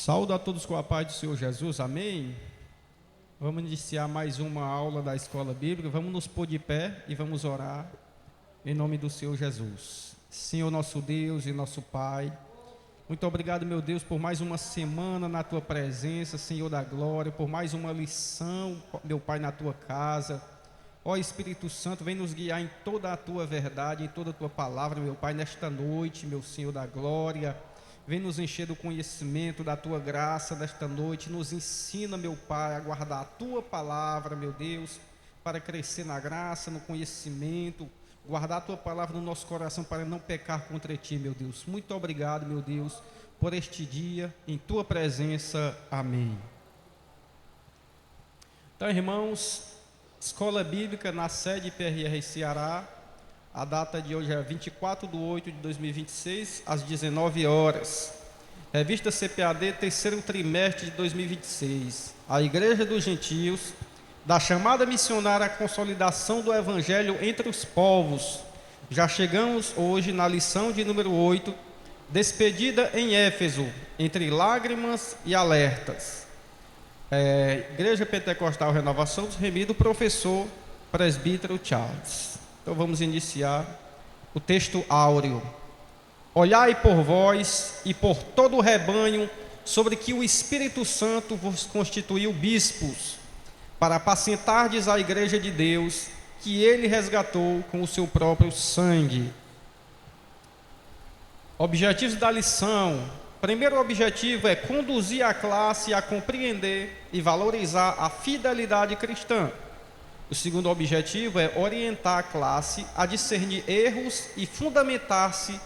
Saúdo a todos com a paz do Senhor Jesus, amém? Vamos iniciar mais uma aula da Escola Bíblica. Vamos nos pôr de pé e vamos orar em nome do Senhor Jesus. Senhor nosso Deus e nosso Pai, muito obrigado, meu Deus, por mais uma semana na Tua presença, Senhor da glória, por mais uma lição, meu Pai, na Tua casa. Ó Espírito Santo, vem nos guiar em toda a Tua verdade, em toda a Tua palavra, meu Pai, nesta noite, meu Senhor da glória. Vem nos encher do conhecimento da Tua graça nesta noite. Nos ensina, meu Pai, a guardar a Tua palavra, meu Deus, para crescer na graça, no conhecimento. Guardar a Tua palavra no nosso coração para não pecar contra Ti, meu Deus. Muito obrigado, meu Deus, por este dia, em Tua presença. Amém. Então, irmãos, Escola Bíblica na sede PRR Ceará. A data de hoje é 24/8/2026, às 19 horas. Revista CPAD, terceiro trimestre de 2026. A Igreja dos Gentios, da chamada missionária à consolidação do Evangelho entre os povos. Já chegamos hoje na lição de número 8, despedida em Éfeso, entre lágrimas e alertas. Igreja Pentecostal Renovação dos Remidos, professor presbítero Charles. Então vamos iniciar o texto áureo. Olhai por vós e por todo o rebanho, sobre que o Espírito Santo vos constituiu bispos, para apacentardes a igreja de Deus, que ele resgatou com o seu próprio sangue. Objetivos da lição. Primeiro objetivo é conduzir a classe a compreender e valorizar a fidelidade cristã. O segundo objetivo é orientar a classe a discernir erros e fundamentar-se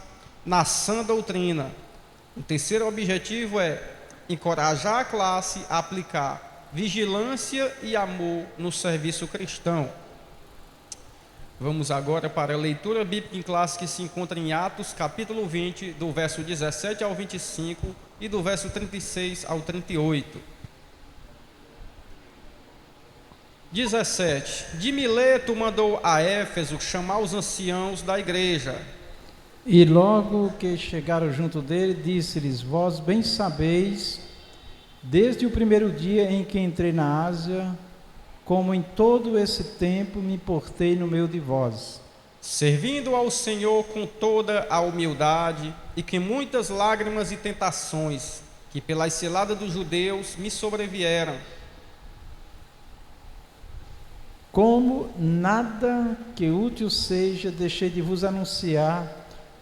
na sã doutrina. O terceiro objetivo é encorajar a classe a aplicar vigilância e amor no serviço cristão. Vamos agora para a leitura bíblica em classe que se encontra em Atos, capítulo 20, do verso 17 ao 25 e do verso 36 ao 38. 17. De Mileto mandou a Éfeso chamar os anciãos da igreja. E logo que chegaram junto dele, disse-lhes: Vós bem sabeis, desde o primeiro dia em que entrei na Ásia, como em todo esse tempo me portei no meio de vós, servindo ao Senhor com toda a humildade, e que muitas lágrimas e tentações, que pelas ciladas dos judeus me sobrevieram, como nada que útil seja, deixei de vos anunciar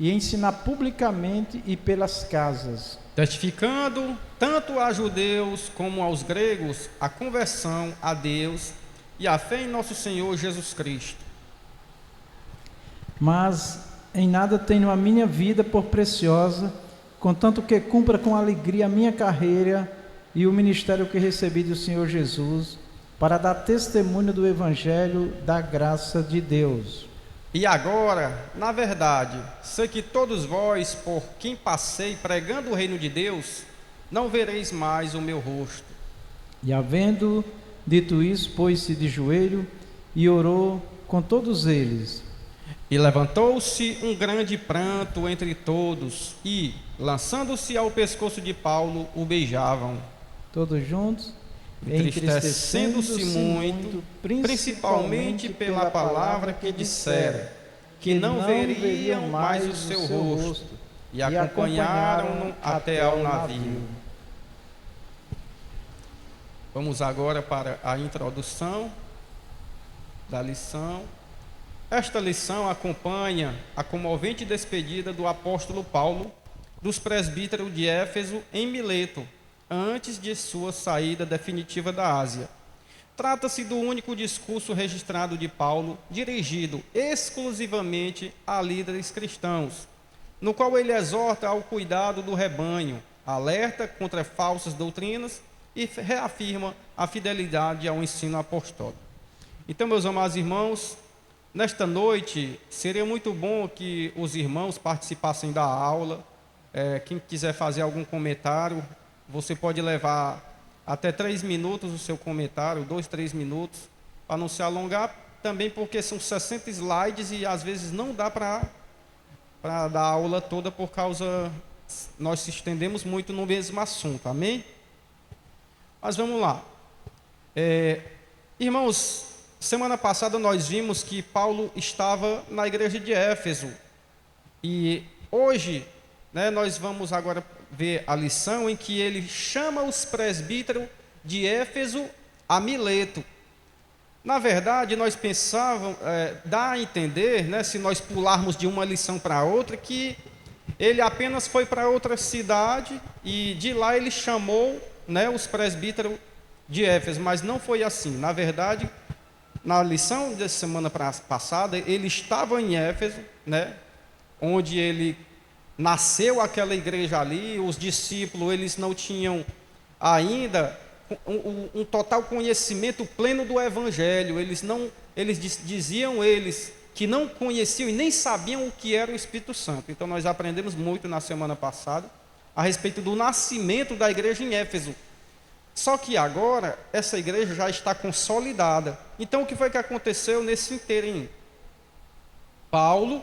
e ensinar publicamente e pelas casas, testificando tanto a judeus como aos gregos a conversão a Deus e a fé em nosso Senhor Jesus Cristo. Mas em nada tenho a minha vida por preciosa, contanto que cumpra com alegria a minha carreira e o ministério que recebi do Senhor Jesus, para dar testemunho do Evangelho da graça de Deus. E agora, na verdade, sei que todos vós, por quem passei pregando o reino de Deus, não vereis mais o meu rosto. E havendo dito isso, pôs-se de joelho e orou com todos eles. E levantou-se um grande pranto entre todos, e, lançando-se ao pescoço de Paulo, o beijavam. Todos juntos? Entristecendo-se muito, principalmente pela palavra que dissera, que não veriam mais o seu rosto, e acompanharam-no até ao navio. Vamos agora para a introdução da lição. Esta lição acompanha a comovente despedida do apóstolo Paulo dos presbíteros de Éfeso em Mileto, antes de sua saída definitiva da Ásia. Trata-se do único discurso registrado de Paulo, dirigido exclusivamente a líderes cristãos, no qual ele exorta ao cuidado do rebanho, alerta contra falsas doutrinas e reafirma a fidelidade ao ensino apostólico. Então, meus amados irmãos, nesta noite seria muito bom que os irmãos participassem da aula. Quem quiser fazer algum comentário, você pode levar até 3 minutos o seu comentário, 2, 3 minutos, para não se alongar, também porque são 60 slides e às vezes não dá para dar a aula toda por causa nós se estendemos muito no mesmo assunto, amém? Mas vamos lá. Irmãos, semana passada nós vimos que Paulo estava na igreja de Éfeso. E hoje, né, nós vamos agora ver a lição em que ele chama os presbíteros de Éfeso a Mileto. Na verdade, nós pensávamos, dá a entender, né, se nós pularmos de uma lição para outra, que ele apenas foi para outra cidade e de lá ele chamou, né, os presbíteros de Éfeso, mas não foi assim. Na verdade, na lição da semana passada, ele estava em Éfeso, né, onde ele nasceu aquela igreja ali. Os discípulos, eles não tinham ainda um total conhecimento pleno do Evangelho. Eles diziam que não conheciam e nem sabiam o que era o Espírito Santo. Então nós aprendemos muito na semana passada a respeito do nascimento da igreja em Éfeso. Só que agora essa igreja já está consolidada. Então o que foi que aconteceu nesse inteirinho? Paulo,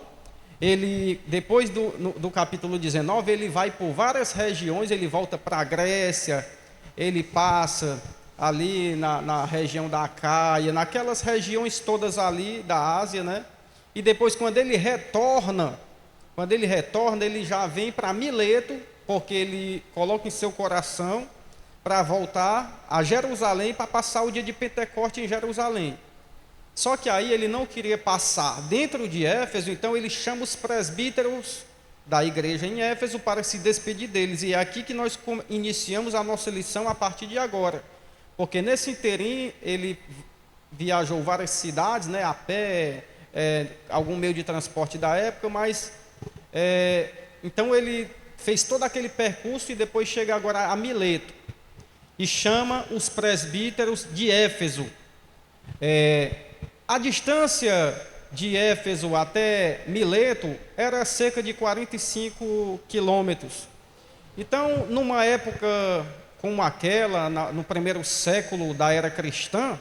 ele, depois do capítulo 19, ele vai por várias regiões. Ele volta para a Grécia, ele passa ali na região da Acaia, naquelas regiões todas ali da Ásia, né? E depois, quando ele retorna, ele já vem para Mileto, porque ele coloca em seu coração para voltar a Jerusalém, para passar o dia de Pentecoste em Jerusalém. Só que aí ele não queria passar dentro de Éfeso, então ele chama os presbíteros da igreja em Éfeso para se despedir deles. E é aqui que nós iniciamos a nossa lição a partir de agora. Porque nesse inteirinho ele viajou várias cidades, né, a pé, algum meio de transporte da época, mas então ele fez todo aquele percurso e depois chega agora a Mileto e chama os presbíteros de Éfeso. A distância de Éfeso até Mileto era cerca de 45 quilômetros. Então, numa época como aquela, no primeiro século da era cristã,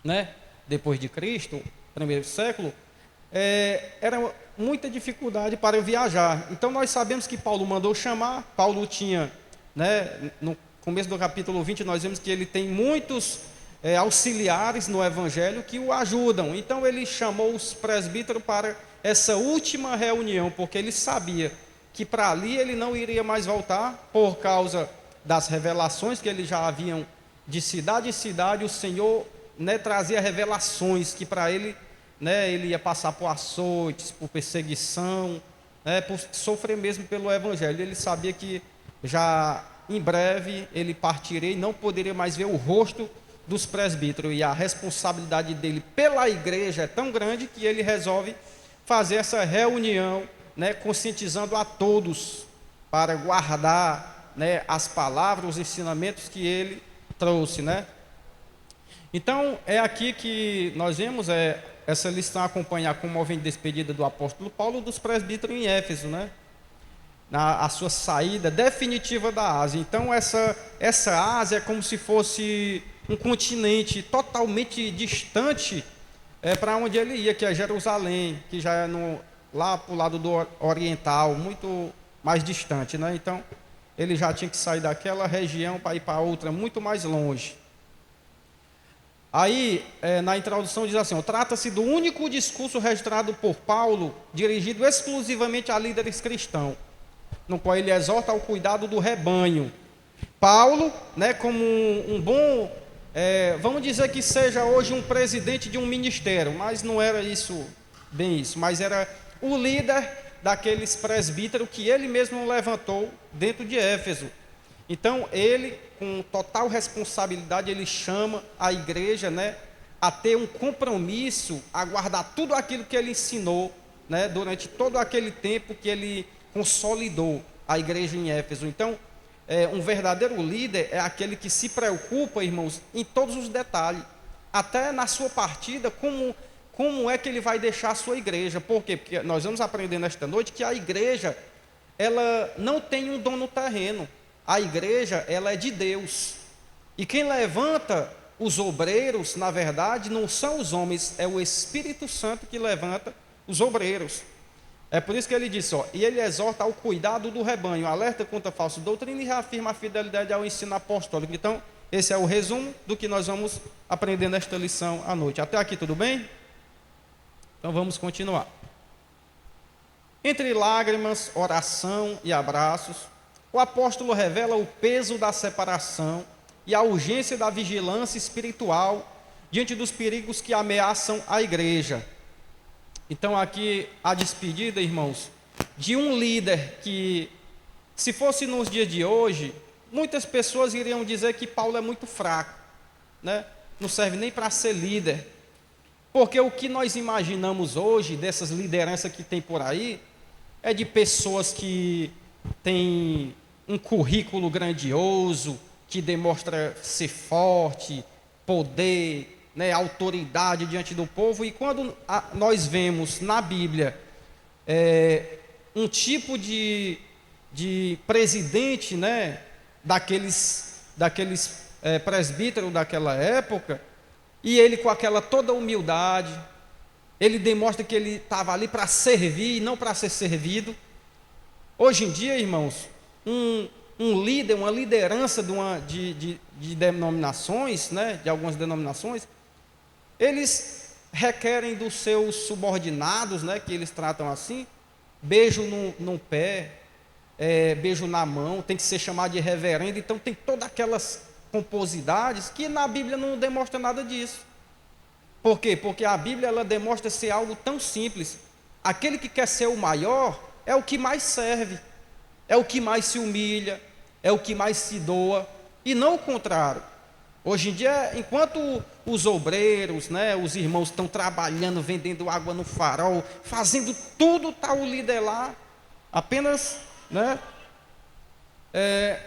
né, depois de Cristo, primeiro século, era muita dificuldade para viajar. Então, nós sabemos que Paulo mandou chamar. Paulo tinha, né, no começo do capítulo 20, nós vemos que ele tem muitos auxiliares no Evangelho que o ajudam. Então ele chamou os presbíteros para essa última reunião, porque ele sabia que para ali ele não iria mais voltar, por causa das revelações que eles já haviam de cidade em cidade. O Senhor, né, trazia revelações que para ele, né, ele ia passar por açoites, por perseguição, né, por sofrer mesmo pelo Evangelho. Ele sabia que já em breve ele partiria e não poderia mais ver o rosto dos presbíteros, e a responsabilidade dele pela igreja é tão grande que ele resolve fazer essa reunião, né, conscientizando a todos para guardar, né, as palavras, os ensinamentos que ele trouxe, né? Então é aqui que nós vemos essa lição, acompanhar como comovente despedida do apóstolo Paulo dos presbíteros em Éfeso, né? A sua saída definitiva da Ásia. Então essa Ásia é como se fosse um continente totalmente distante para onde ele ia, que é Jerusalém, que já é lá para o lado do oriental, muito mais distante, né? Então ele já tinha que sair daquela região para ir para outra, muito mais longe. Aí, na introdução diz assim: trata-se do único discurso registrado por Paulo, dirigido exclusivamente a líderes cristãos, no qual ele exorta ao cuidado do rebanho. Paulo, né, como um bom, vamos dizer que seja hoje um presidente de um ministério, mas não era isso, bem isso, mas era o líder daqueles presbíteros que ele mesmo levantou dentro de Éfeso. Então ele, com total responsabilidade, ele chama a igreja, né, a ter um compromisso, a guardar tudo aquilo que ele ensinou, né, durante todo aquele tempo que ele consolidou a igreja em Éfeso. Então, um verdadeiro líder é aquele que se preocupa, irmãos, em todos os detalhes, até na sua partida, como é que ele vai deixar a sua igreja. Por quê? Porque nós vamos aprender nesta noite que a igreja, ela não tem um dono terreno. A igreja, ela é de Deus. E quem levanta os obreiros, na verdade, não são os homens, é o Espírito Santo que levanta os obreiros. É por isso que ele disse, ó, e ele exorta ao cuidado do rebanho, alerta contra a falsa doutrina e reafirma a fidelidade ao ensino apostólico. Então, esse é o resumo do que nós vamos aprender nesta lição à noite. Até aqui tudo bem? Então vamos continuar. Entre lágrimas, oração e abraços, o apóstolo revela o peso da separação e a urgência da vigilância espiritual diante dos perigos que ameaçam a igreja. Então aqui a despedida, irmãos, de um líder que, se fosse nos dias de hoje, muitas pessoas iriam dizer que Paulo é muito fraco, né? Não serve nem para ser líder. Porque o que nós imaginamos hoje, dessas lideranças que tem por aí, é de pessoas que têm um currículo grandioso, que demonstra ser forte, poder, né, autoridade diante do povo. E quando nós vemos na Bíblia um tipo de presidente, né, daqueles presbíteros daquela época, e ele com aquela toda humildade, ele demonstra que ele estava ali para servir e não para ser servido. Hoje em dia, irmãos, um líder, uma liderança de denominações, né, de algumas denominações, eles requerem dos seus subordinados, né, que eles tratam assim, beijo no pé, beijo na mão, tem que ser chamado de reverendo. Então tem todas aquelas pomposidades que na Bíblia não demonstra nada disso. Por quê? Porque a Bíblia ela demonstra ser algo tão simples. Aquele que quer ser o maior é o que mais serve, é o que mais se humilha, é o que mais se doa, e não o contrário. Hoje em dia, enquanto os obreiros, né, os irmãos estão trabalhando, vendendo água no farol, fazendo tudo, está o líder lá, apenas, né,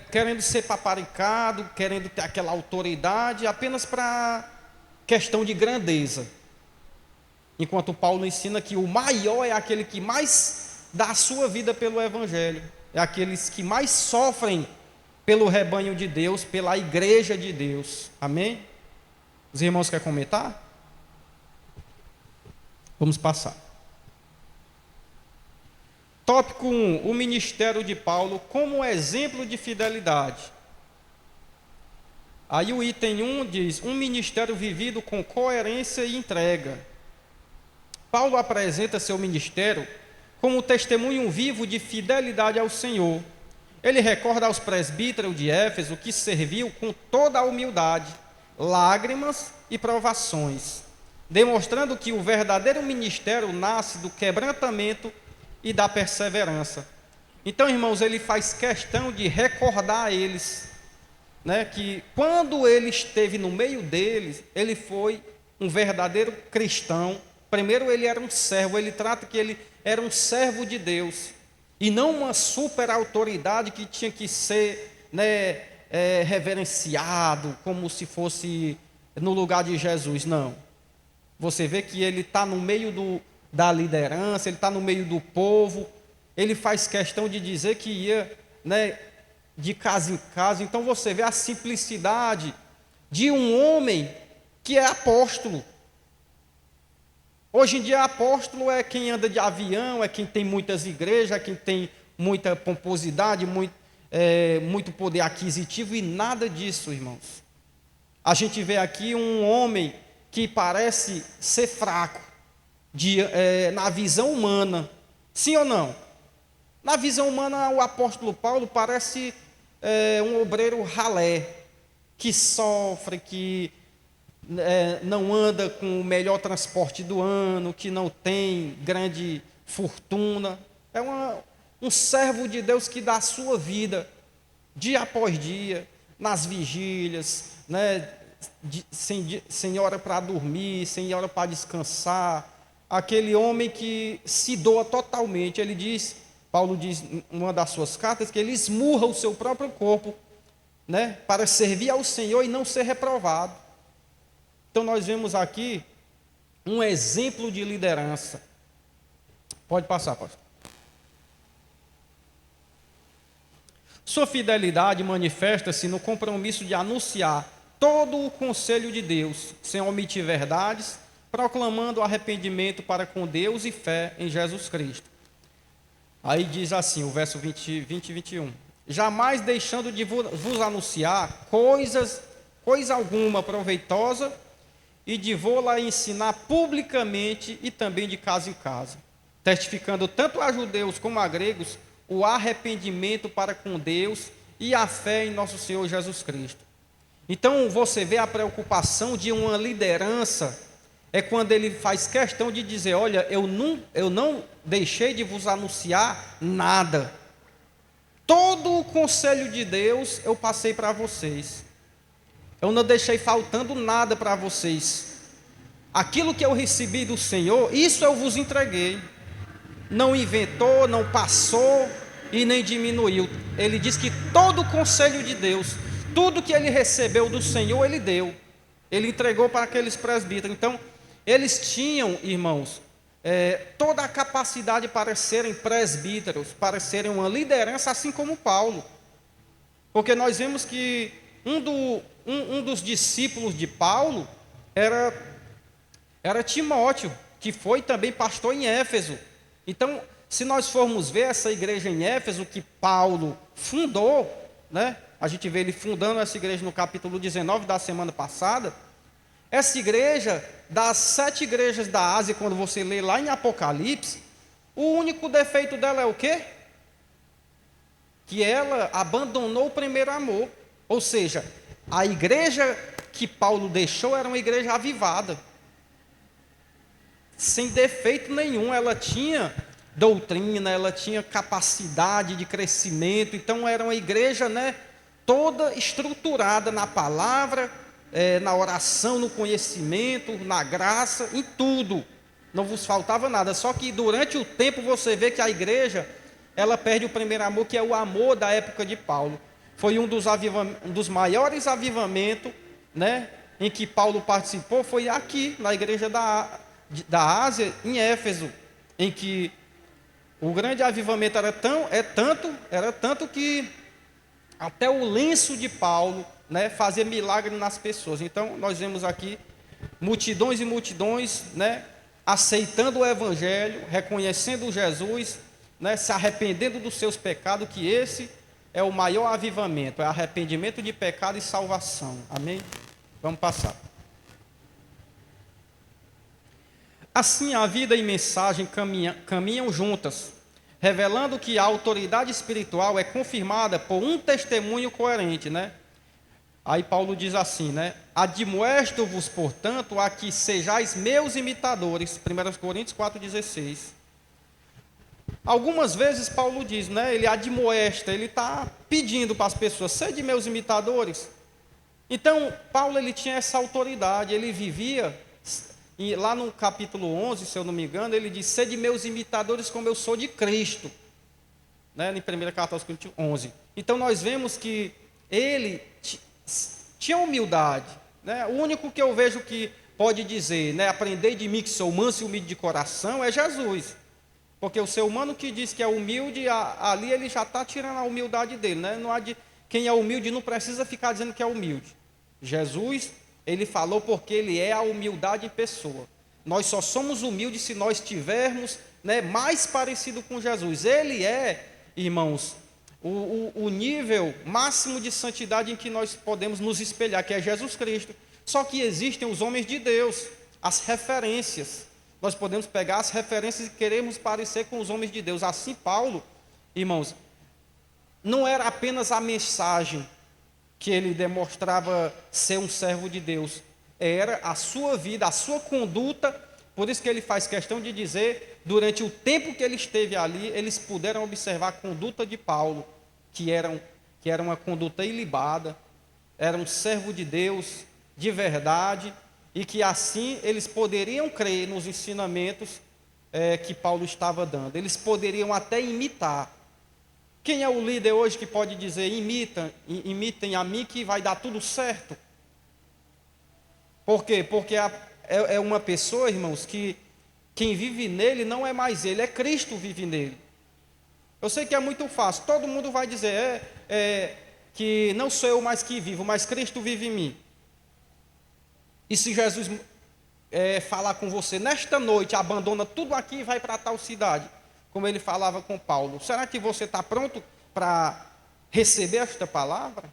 querendo ser paparicado, querendo ter aquela autoridade, apenas para questão de grandeza. Enquanto Paulo ensina que o maior é aquele que mais dá a sua vida pelo Evangelho, é aqueles que mais sofrem pelo rebanho de Deus, pela igreja de Deus. Amém? Os irmãos querem comentar? Vamos passar. Tópico 1. O ministério de Paulo como exemplo de fidelidade. Aí o item 1 diz, um ministério vivido com coerência e entrega. Paulo apresenta seu ministério como testemunho vivo de fidelidade ao Senhor. Ele recorda aos presbíteros de Éfeso que serviu com toda a humildade, lágrimas e provações, demonstrando que o verdadeiro ministério nasce do quebrantamento e da perseverança. Então, irmãos, ele faz questão de recordar a eles, né, que quando ele esteve no meio deles, ele foi um verdadeiro cristão. Primeiro ele era um servo, ele trata que ele era um servo de Deus, e não uma super autoridade que tinha que ser, né, reverenciado, como se fosse no lugar de Jesus, não. Você vê que ele está no meio da liderança, ele está no meio do povo, ele faz questão de dizer que ia, né, de casa em casa. Então você vê a simplicidade de um homem que é apóstolo. Hoje em dia apóstolo é quem anda de avião, é quem tem muitas igrejas, é quem tem muita pomposidade, muito poder aquisitivo, e nada disso, irmãos. A gente vê aqui um homem que parece ser fraco na visão humana. Sim ou não? Na visão humana, o apóstolo Paulo parece um obreiro ralé, que sofre, que não anda com o melhor transporte do ano, que não tem grande fortuna. É um servo de Deus que dá a sua vida, dia após dia, nas vigílias, né, sem hora para dormir, sem hora para descansar. Aquele homem que se doa totalmente. Paulo diz em uma das suas cartas que ele esmurra o seu próprio corpo, né, para servir ao Senhor e não ser reprovado. Então nós vemos aqui um exemplo de liderança. Pode passar, pastor. Sua fidelidade manifesta-se no compromisso de anunciar todo o conselho de Deus, sem omitir verdades, proclamando arrependimento para com Deus e fé em Jesus Cristo. Aí diz assim, o verso 20 e 21. Jamais deixando de vos anunciar coisa alguma proveitosa, e de vô-la ensinar publicamente e também de casa em casa, testificando tanto a judeus como a gregos o arrependimento para com Deus e a fé em nosso Senhor Jesus Cristo. Então você vê a preocupação de uma liderança, é quando ele faz questão de dizer, olha, eu não deixei de vos anunciar nada. Todo o conselho de Deus eu passei para vocês. Eu não deixei faltando nada para vocês. Aquilo que eu recebi do Senhor, isso eu vos entreguei. Não inventou, não passou e nem diminuiu. Ele diz que todo o conselho de Deus, tudo que ele recebeu do Senhor, ele deu. Ele entregou para aqueles presbíteros. Então, eles tinham, irmãos, toda a capacidade para serem presbíteros, para serem uma liderança, assim como Paulo. Porque nós vemos que um dos discípulos de Paulo era Timóteo, que foi também pastor em Éfeso. Então, se nós formos ver essa igreja em Éfeso que Paulo fundou, né? A gente vê ele fundando essa igreja no capítulo 19 da semana passada. Essa igreja, das 7 igrejas da Ásia, quando você lê lá em Apocalipse, o único defeito dela é o quê? Que ela abandonou o primeiro amor. Ou seja, a igreja que Paulo deixou era uma igreja avivada, sem defeito nenhum. Ela tinha doutrina, ela tinha capacidade de crescimento. Então era uma igreja, né, toda estruturada na palavra, na oração, no conhecimento, na graça, em tudo. Não vos faltava nada. Só que durante o tempo você vê que a igreja, ela perde o primeiro amor, que é o amor da época de Paulo. Foi um dos maiores avivamentos, né, em que Paulo participou, foi aqui, na igreja da Ásia, em Éfeso, em que o grande avivamento era tanto que até o lenço de Paulo, né, fazia milagre nas pessoas. Então, nós vemos aqui multidões e multidões, né, aceitando o Evangelho, reconhecendo Jesus, né, se arrependendo dos seus pecados, que esse é o maior avivamento, é arrependimento de pecado e salvação. Amém? Vamos passar. Assim, a vida e mensagem caminham juntas, revelando que a autoridade espiritual é confirmada por um testemunho coerente, né? Aí Paulo diz assim, né? Admoesto-vos, portanto, a que sejais meus imitadores. 1 Coríntios 4,16. Algumas vezes Paulo diz, né? Ele admoesta, ele está pedindo para as pessoas, sede meus imitadores. Então, Paulo, ele tinha essa autoridade, ele vivia, e lá no capítulo 11, se eu não me engano, ele diz, sede meus imitadores como eu sou de Cristo, né? Em 1 carta aos Coríntios 11. Então, nós vemos que ele tinha humildade, né? O único que eu vejo que pode dizer, né, aprendei de mim que sou manso e humilde de coração, é Jesus. Porque o ser humano que diz que é humilde, ali ele já está tirando a humildade dele, né? Não há de, quem é humilde não precisa ficar dizendo que é humilde. Jesus, ele falou porque ele é a humildade em pessoa. Nós só somos humildes se nós tivermos, né, mais parecido com Jesus. Ele é, irmãos, o nível máximo de santidade em que nós podemos nos espelhar, que é Jesus Cristo. Só que existem os homens de Deus, as referências. Nós podemos pegar as referências e queremos parecer com os homens de Deus. Assim, Paulo, irmãos, não era apenas a mensagem que ele demonstrava ser um servo de Deus, era a sua vida, a sua conduta. Por isso que ele faz questão de dizer, durante o tempo que ele esteve ali, eles puderam observar a conduta de Paulo, que era uma conduta ilibada, era um servo de Deus de verdade, e que assim eles poderiam crer nos ensinamentos que Paulo estava dando. Eles poderiam até imitar. Quem é o líder hoje que pode dizer, imitem a mim que vai dar tudo certo? Por quê? Porque é uma pessoa, irmãos, que quem vive nele não é mais ele, é Cristo vive nele. Eu sei que é muito fácil, todo mundo vai dizer que não sou eu mais que vivo, mas Cristo vive em mim. E se Jesus falar com você, nesta noite, abandona tudo aqui e vai para tal cidade, como ele falava com Paulo. Será que você está pronto para receber esta palavra?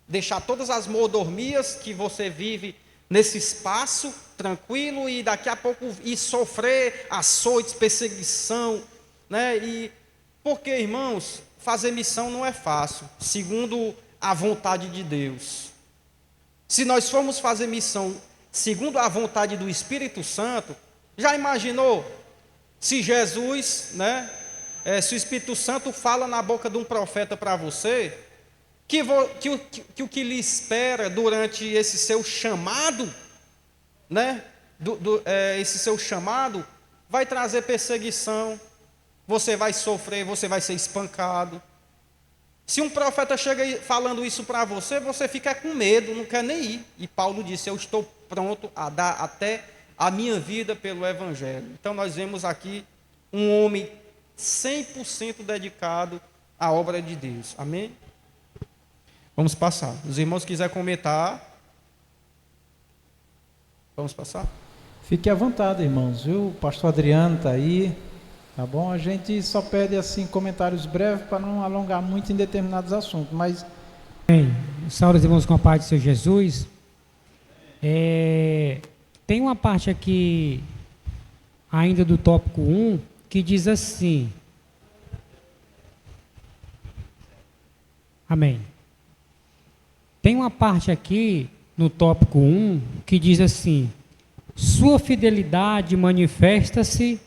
Deixar todas as mordomias que você vive nesse espaço tranquilo e daqui a pouco ir sofrer açoites, perseguição, né? E porque, irmãos, fazer missão não é fácil, segundo a vontade de Deus. Se nós formos fazer missão segundo a vontade do Espírito Santo, já imaginou se Jesus, né? Se o Espírito Santo fala na boca de um profeta para você, que o que lhe espera durante esse seu chamado, né? Esse seu chamado vai trazer perseguição, você vai sofrer, você vai ser espancado. Se um profeta chega falando isso para você, você fica com medo, não quer nem ir. E Paulo disse: eu estou pronto a dar até a minha vida pelo Evangelho. Então nós vemos aqui um homem 100% dedicado à obra de Deus. Amém? Vamos passar. Os irmãos quiserem comentar. Vamos passar? Fique à vontade, irmãos, viu? O pastor Adriano está aí, tá bom? A gente só pede assim comentários breves para não alongar muito em determinados assuntos, mas... Bem, salve os irmãos com a paz do Senhor Jesus. Tem uma parte aqui, ainda do tópico 1, que diz assim... Amém. Tem uma parte aqui, no tópico 1, que diz assim: sua fidelidade manifesta-se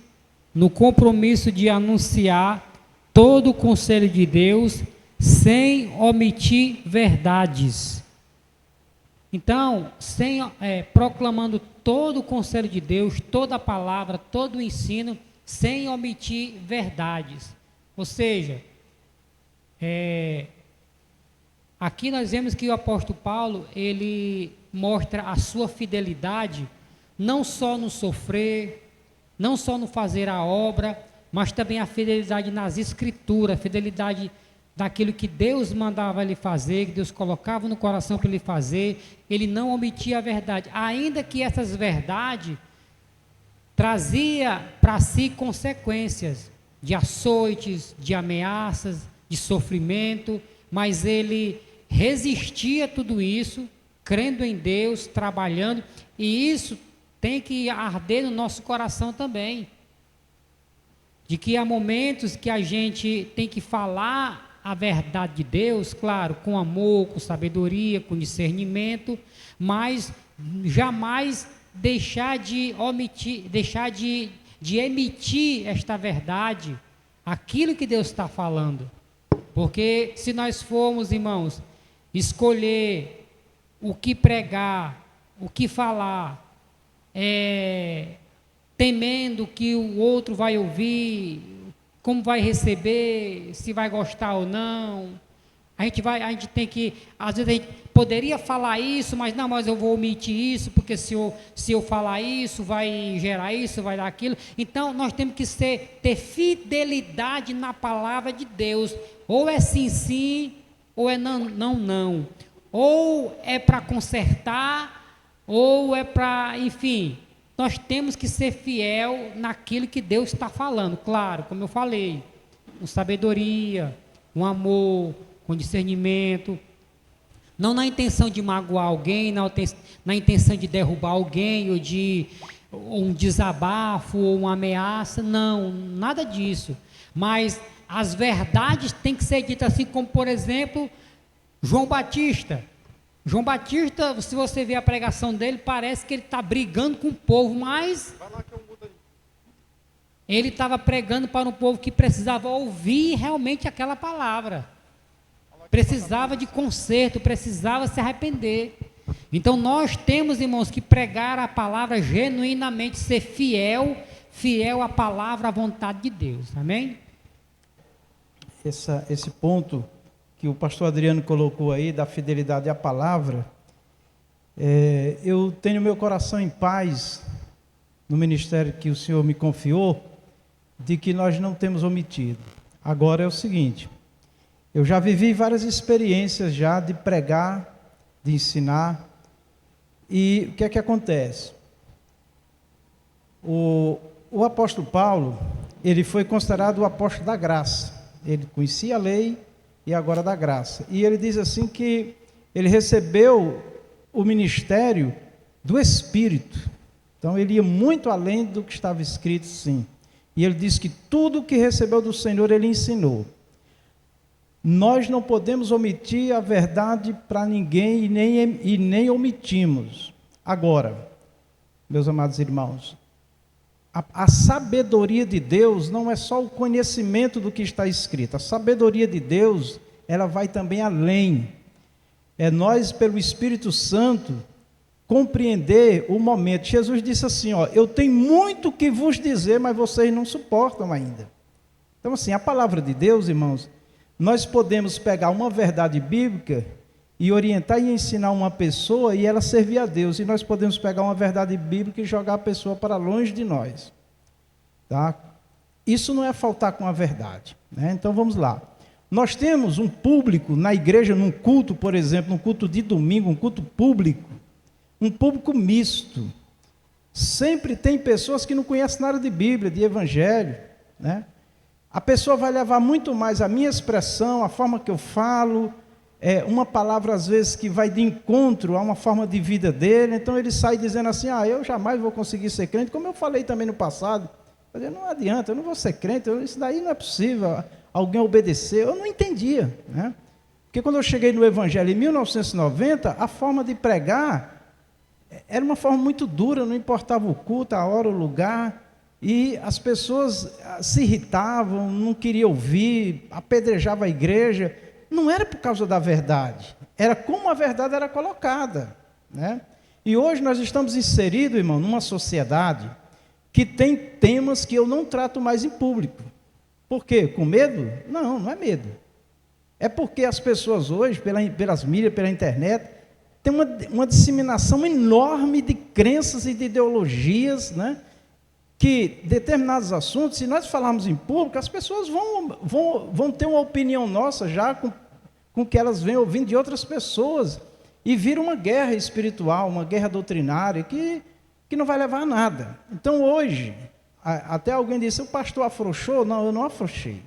no compromisso de anunciar todo o conselho de Deus sem omitir verdades. Então, proclamando todo o conselho de Deus, toda a palavra, todo o ensino, sem omitir verdades. Ou seja, aqui nós vemos que o apóstolo Paulo, ele mostra a sua fidelidade, não só no sofrer, não só no fazer a obra, mas também a fidelidade nas escrituras, a fidelidade daquilo que Deus mandava ele fazer, que Deus colocava no coração para ele fazer. Ele não omitia a verdade, ainda que essas verdades trazia para si consequências de açoites, de ameaças, de sofrimento, mas ele resistia a tudo isso, crendo em Deus, trabalhando, e isso tem que arder no nosso coração também, de que há momentos que a gente tem que falar a verdade de Deus, claro, com amor, com sabedoria, com discernimento, mas jamais deixar de omitir, deixar de emitir esta verdade, aquilo que Deus está falando. Porque se nós formos, irmãos, escolher o que pregar, o que falar, temendo que o outro vai ouvir, como vai receber, se vai gostar ou não, a gente tem que, às vezes a gente poderia falar isso, mas eu vou omitir isso, porque se eu falar isso, vai gerar isso, vai dar aquilo. Então nós temos que ter fidelidade na palavra de Deus, ou é sim, sim, ou é não, não, não, ou é para consertar, ou é para, enfim, nós temos que ser fiel naquilo que Deus está falando, claro, como eu falei, com sabedoria, com amor, com discernimento, não na intenção de magoar alguém, na intenção de derrubar alguém, ou um desabafo, ou uma ameaça, não, nada disso, mas as verdades têm que ser ditas assim, como por exemplo, João Batista, se você ver a pregação dele, parece que ele está brigando com o povo, mas ele estava pregando para um povo que precisava ouvir realmente aquela palavra, precisava de conserto, precisava se arrepender. Então nós temos, irmãos, que pregar a palavra genuinamente, ser fiel à palavra, à vontade de Deus, amém? Esse ponto que o pastor Adriano colocou aí, da fidelidade à palavra, eu tenho meu coração em paz, no ministério que o Senhor me confiou, de que nós não temos omitido. Agora é o seguinte, eu já vivi várias experiências já de pregar, de ensinar, e o que é que acontece? O apóstolo Paulo, ele foi considerado o apóstolo da graça. Ele conhecia a lei e agora da graça. E ele diz assim que ele recebeu o ministério do Espírito. Então ele ia muito além do que estava escrito, sim. E ele diz que tudo o que recebeu do Senhor ele ensinou. Nós não podemos omitir a verdade para ninguém e nem omitimos. Agora, meus amados irmãos, a sabedoria de Deus não é só o conhecimento do que está escrito. A sabedoria de Deus, ela vai também além. É nós, pelo Espírito Santo, compreender o momento. Jesus disse assim, ó, eu tenho muito que vos dizer, mas vocês não suportam ainda. Então assim, a palavra de Deus, irmãos, nós podemos pegar uma verdade bíblica e orientar e ensinar uma pessoa e ela servir a Deus. E nós podemos pegar uma verdade bíblica e jogar a pessoa para longe de nós. Tá? Isso não é faltar com a verdade, né? Então vamos lá. Nós temos um público na igreja, num culto, por exemplo, num culto de domingo, um culto público, um público misto. Sempre tem pessoas que não conhecem nada de Bíblia, de Evangelho, né? A pessoa vai levar muito mais a minha expressão, a forma que eu falo, uma palavra às vezes que vai de encontro a uma forma de vida dele. Então ele sai dizendo assim, eu jamais vou conseguir ser crente, como eu falei também no passado. Eu dizia, não adianta, eu não vou ser crente, isso daí não é possível, alguém obedecer. Eu não entendia, né? Porque quando eu cheguei no Evangelho em 1990, a forma de pregar era uma forma muito dura, não importava o culto, a hora, o lugar, e as pessoas se irritavam, não queriam ouvir, apedrejavam a igreja. Não era por causa da verdade, era como a verdade era colocada, né? E hoje nós estamos inseridos, irmão, numa sociedade que tem temas que eu não trato mais em público. Por quê? Com medo? Não, não é medo. É porque as pessoas hoje, pelas mídias, pela internet, tem uma disseminação enorme de crenças e de ideologias, né? Que determinados assuntos, se nós falarmos em público, as pessoas vão ter uma opinião nossa já com o que elas vêm ouvindo de outras pessoas, e vira uma guerra espiritual, uma guerra doutrinária, que não vai levar a nada. Então hoje, até alguém disse, o pastor afrouxou? Não, eu não afrouxei.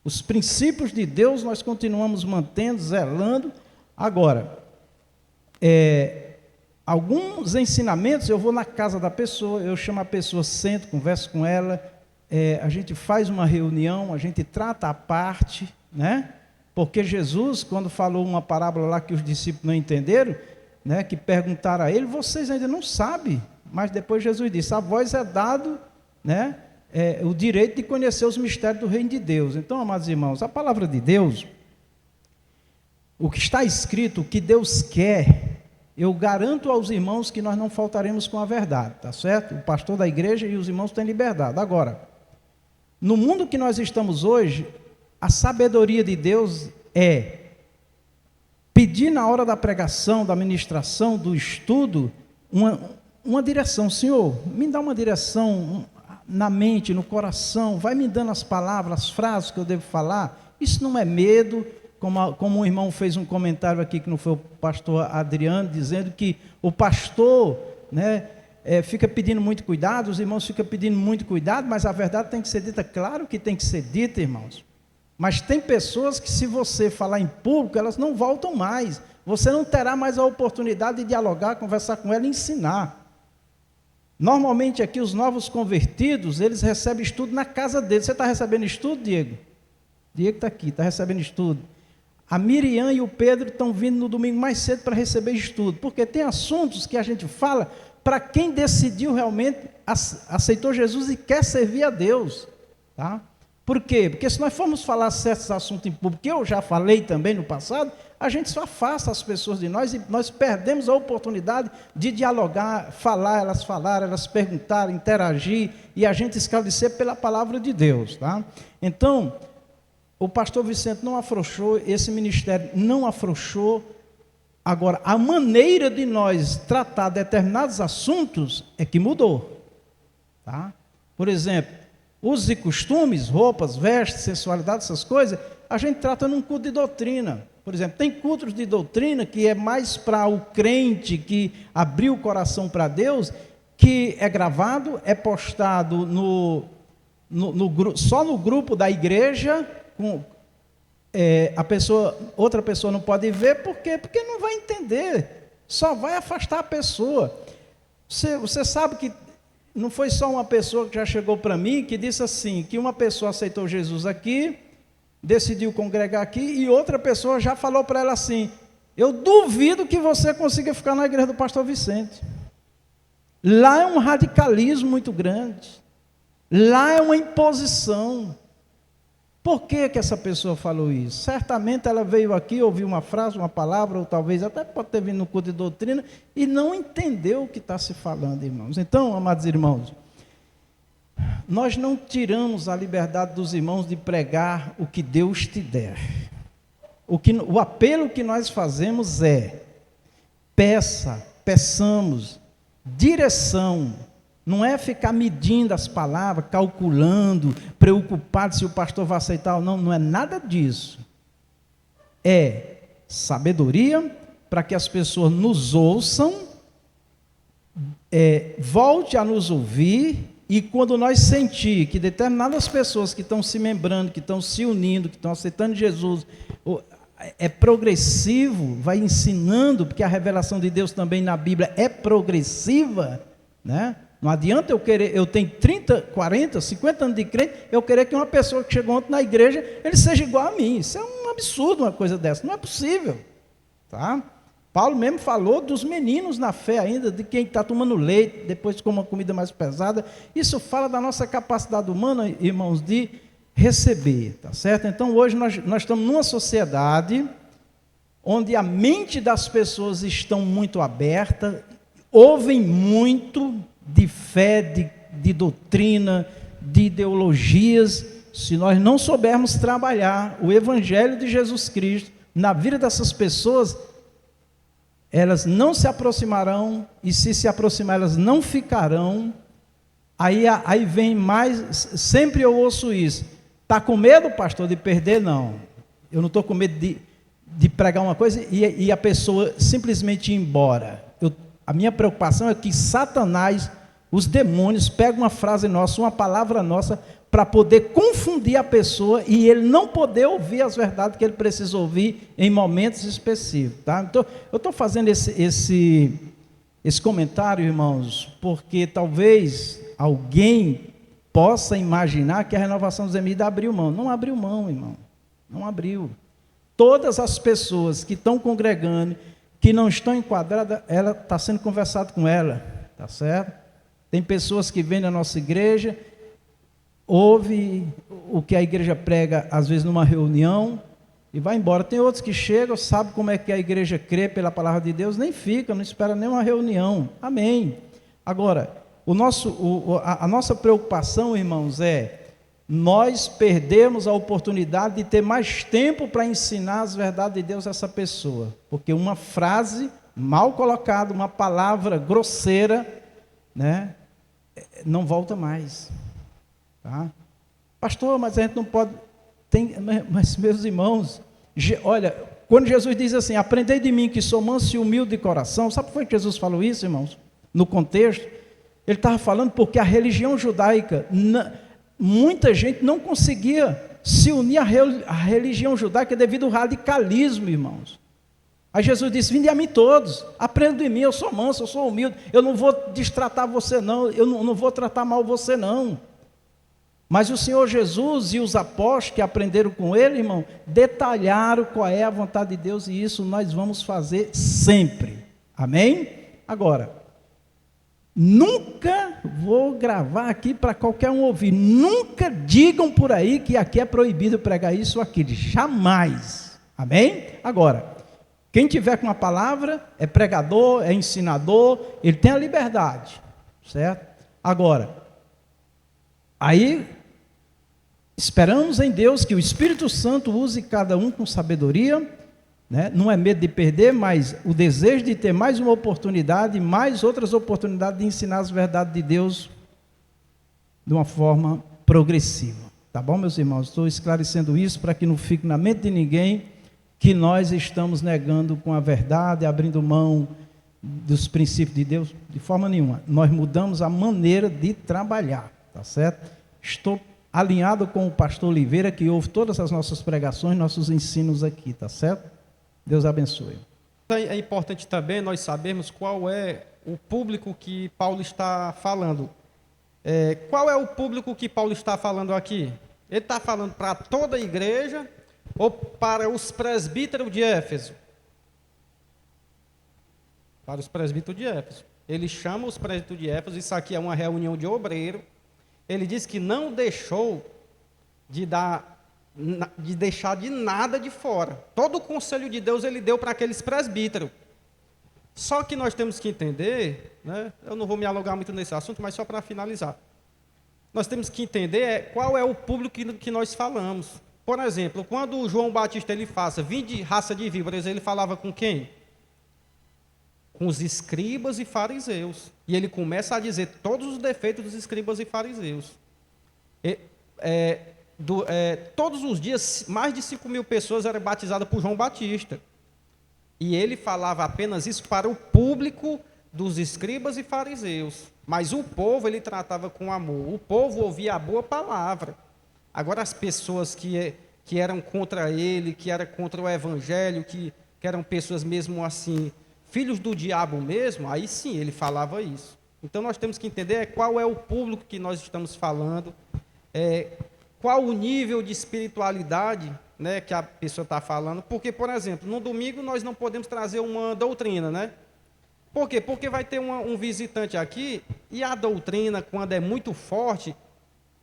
Os princípios de Deus nós continuamos mantendo, zelando. Agora, alguns ensinamentos, eu vou na casa da pessoa, eu chamo a pessoa, sento, converso com ela, a gente faz uma reunião, a gente trata a parte, né? Porque Jesus, quando falou uma parábola lá que os discípulos não entenderam, né, que perguntaram a ele, vocês ainda não sabem, mas depois Jesus disse, a vós é dado, né, o direito de conhecer os mistérios do reino de Deus. Então, amados irmãos, a palavra de Deus, o que está escrito, o que Deus quer, eu garanto aos irmãos que nós não faltaremos com a verdade, tá certo? O pastor da igreja e os irmãos têm liberdade. Agora, no mundo que nós estamos hoje, a sabedoria de Deus é pedir na hora da pregação, da ministração, do estudo, uma direção. Senhor, me dá uma direção na mente, no coração, vai me dando as palavras, as frases que eu devo falar. Isso não é medo, como um irmão fez um comentário aqui, que não foi o pastor Adriano, dizendo que o pastor, né, fica pedindo muito cuidado, os irmãos ficam pedindo muito cuidado, mas a verdade tem que ser dita. Claro que tem que ser dita, irmãos. Mas tem pessoas que, se você falar em público, elas não voltam mais. Você não terá mais a oportunidade de dialogar, conversar com ela e ensinar. Normalmente aqui os novos convertidos, eles recebem estudo na casa deles. Você está recebendo estudo, Diego? Diego está aqui, está recebendo estudo. A Miriam e o Pedro estão vindo no domingo mais cedo para receber estudo. Porque tem assuntos que a gente fala para quem decidiu realmente, aceitou Jesus e quer servir a Deus. Tá? Por quê? Porque se nós formos falar certos assuntos em público, que eu já falei também no passado, a gente só afasta as pessoas de nós e nós perdemos a oportunidade de dialogar, elas perguntarem, interagir e a gente esclarecer pela palavra de Deus. Tá? Então, o pastor Vicente não afrouxou, esse ministério não afrouxou. Agora, a maneira de nós tratar determinados assuntos é que mudou. Tá? Por exemplo, usos e costumes, roupas, vestes, sensualidade, essas coisas, a gente trata num culto de doutrina. Por exemplo, tem cultos de doutrina que é mais para o crente que abriu o coração para Deus, que é gravado, é postado só no grupo da igreja, outra pessoa não pode ver, por quê? Porque não vai entender, só vai afastar a pessoa. Você sabe que não foi só uma pessoa que já chegou para mim, que disse assim, que uma pessoa aceitou Jesus aqui, decidiu congregar aqui, e outra pessoa já falou para ela assim, eu duvido que você consiga ficar na igreja do pastor Vicente. Lá é um radicalismo muito grande, lá é uma imposição. Por que essa pessoa falou isso? Certamente ela veio aqui, ouviu uma frase, uma palavra, ou talvez até pode ter vindo no culto de doutrina, e não entendeu o que está se falando, irmãos. Então, amados irmãos, nós não tiramos a liberdade dos irmãos de pregar o que Deus te der. O apelo que nós fazemos é, peçamos direção. Não é ficar medindo as palavras, calculando, preocupado se o pastor vai aceitar ou não, não é nada disso. É sabedoria para que as pessoas nos ouçam, volte a nos ouvir, e quando nós sentir que determinadas pessoas que estão se membrando, que estão se unindo, que estão aceitando Jesus, é progressivo, vai ensinando, porque a revelação de Deus também na Bíblia é progressiva, né? Não adianta eu tenho 30, 40, 50 anos de crente, eu querer que uma pessoa que chegou ontem na igreja, ele seja igual a mim. Isso é um absurdo, uma coisa dessa, não é possível. Tá? Paulo mesmo falou dos meninos na fé ainda, de quem está tomando leite, depois come uma comida mais pesada. Isso fala da nossa capacidade humana, irmãos, de receber, tá certo? Então hoje nós estamos numa sociedade onde a mente das pessoas estão muito aberta, ouvem muito de fé, de doutrina, de ideologias. Se nós não soubermos trabalhar o Evangelho de Jesus Cristo na vida dessas pessoas, elas não se aproximarão, e se aproximar, elas não ficarão. Aí vem mais, sempre eu ouço isso, está com medo, pastor, de perder? Não, eu não estou com medo de pregar uma coisa e a pessoa simplesmente ir embora. A minha preocupação é que Satanás, os demônios, pegam uma frase nossa, uma palavra nossa, para poder confundir a pessoa e ele não poder ouvir as verdades que ele precisa ouvir em momentos específicos. Tá? Então, eu estou fazendo esse comentário, irmãos, porque talvez alguém possa imaginar que a renovação dos Emídios abriu mão. Não abriu mão, irmão. Não abriu. Todas as pessoas que estão congregando, que não estão enquadradas, ela está sendo conversado com ela, tá certo? Tem pessoas que vêm na nossa igreja, ouve o que a igreja prega, às vezes numa reunião, e vai embora. Tem outros que chegam, sabem como é que a igreja crê pela palavra de Deus, nem fica, não espera nenhuma reunião. Amém. Agora, a nossa preocupação, irmãos, é nós perdemos a oportunidade de ter mais tempo para ensinar as verdades de Deus a essa pessoa, porque uma frase mal colocada, uma palavra grosseira, né, não volta mais. Tá? Pastor, mas a gente não pode... Mas meus irmãos, olha, quando Jesus diz assim, aprendei de mim que sou manso e humilde de coração, sabe por que Jesus falou isso, irmãos? No contexto, ele estava falando porque a religião judaica, muita gente não conseguia se unir à religião judaica devido ao radicalismo, irmãos. Aí Jesus disse, vinde a mim todos, aprendam de mim, eu sou manso, eu sou humilde, eu não vou destratar você não, eu não vou tratar mal você não. Mas o Senhor Jesus e os apóstolos que aprenderam com ele, irmão, detalharam qual é a vontade de Deus, e isso nós vamos fazer sempre. Amém? Agora, nunca vou gravar aqui para qualquer um ouvir, nunca digam por aí que aqui é proibido pregar isso ou aquilo, jamais. Amém? Agora, quem tiver com a palavra, é pregador, é ensinador, ele tem a liberdade, certo? Agora, aí, esperamos em Deus que o Espírito Santo use cada um com sabedoria, né? Não é medo de perder, mas o desejo de ter mais uma oportunidade, mais outras oportunidades de ensinar as verdades de Deus de uma forma progressiva. Tá bom, meus irmãos? Estou esclarecendo isso para que não fique na mente de ninguém que nós estamos negando com a verdade, abrindo mão dos princípios de Deus, de forma nenhuma. Nós mudamos a maneira de trabalhar, tá certo? Estou alinhado com o pastor Oliveira, que ouve todas as nossas pregações, nossos ensinos aqui, tá certo? Deus abençoe. É importante também nós sabermos qual é o público que Paulo está falando. Qual é o público que Paulo está falando aqui? Ele está falando para toda a igreja ou para os presbíteros de Éfeso? Para os presbíteros de Éfeso. Ele chama os presbíteros de Éfeso, isso aqui é uma reunião de obreiro. Ele diz que não deixou de deixar de nada de fora. Todo o conselho de Deus ele deu para aqueles presbíteros. Só que nós temos que entender, né, eu não vou me alongar muito nesse assunto, mas só para finalizar. Nós temos que entender qual é o público que nós falamos. Por exemplo, quando o João Batista ele faça, vinde raça de víboras, ele falava com quem? Com os escribas e fariseus. E ele começa a dizer todos os defeitos dos escribas e fariseus. Todos os dias, mais de 5.000 pessoas eram batizadas por João Batista. E ele falava apenas isso para o público dos escribas e fariseus. Mas o povo ele tratava com amor. O povo ouvia a boa palavra. Agora as pessoas que eram contra ele, que eram contra o evangelho, que eram pessoas mesmo assim, filhos do diabo mesmo, aí sim ele falava isso. Então nós temos que entender qual é o público que nós estamos falando, qual o nível de espiritualidade, né, que a pessoa está falando. Porque, por exemplo, no domingo nós não podemos trazer uma doutrina, né? Por quê? Porque vai ter um visitante aqui e a doutrina, quando é muito forte,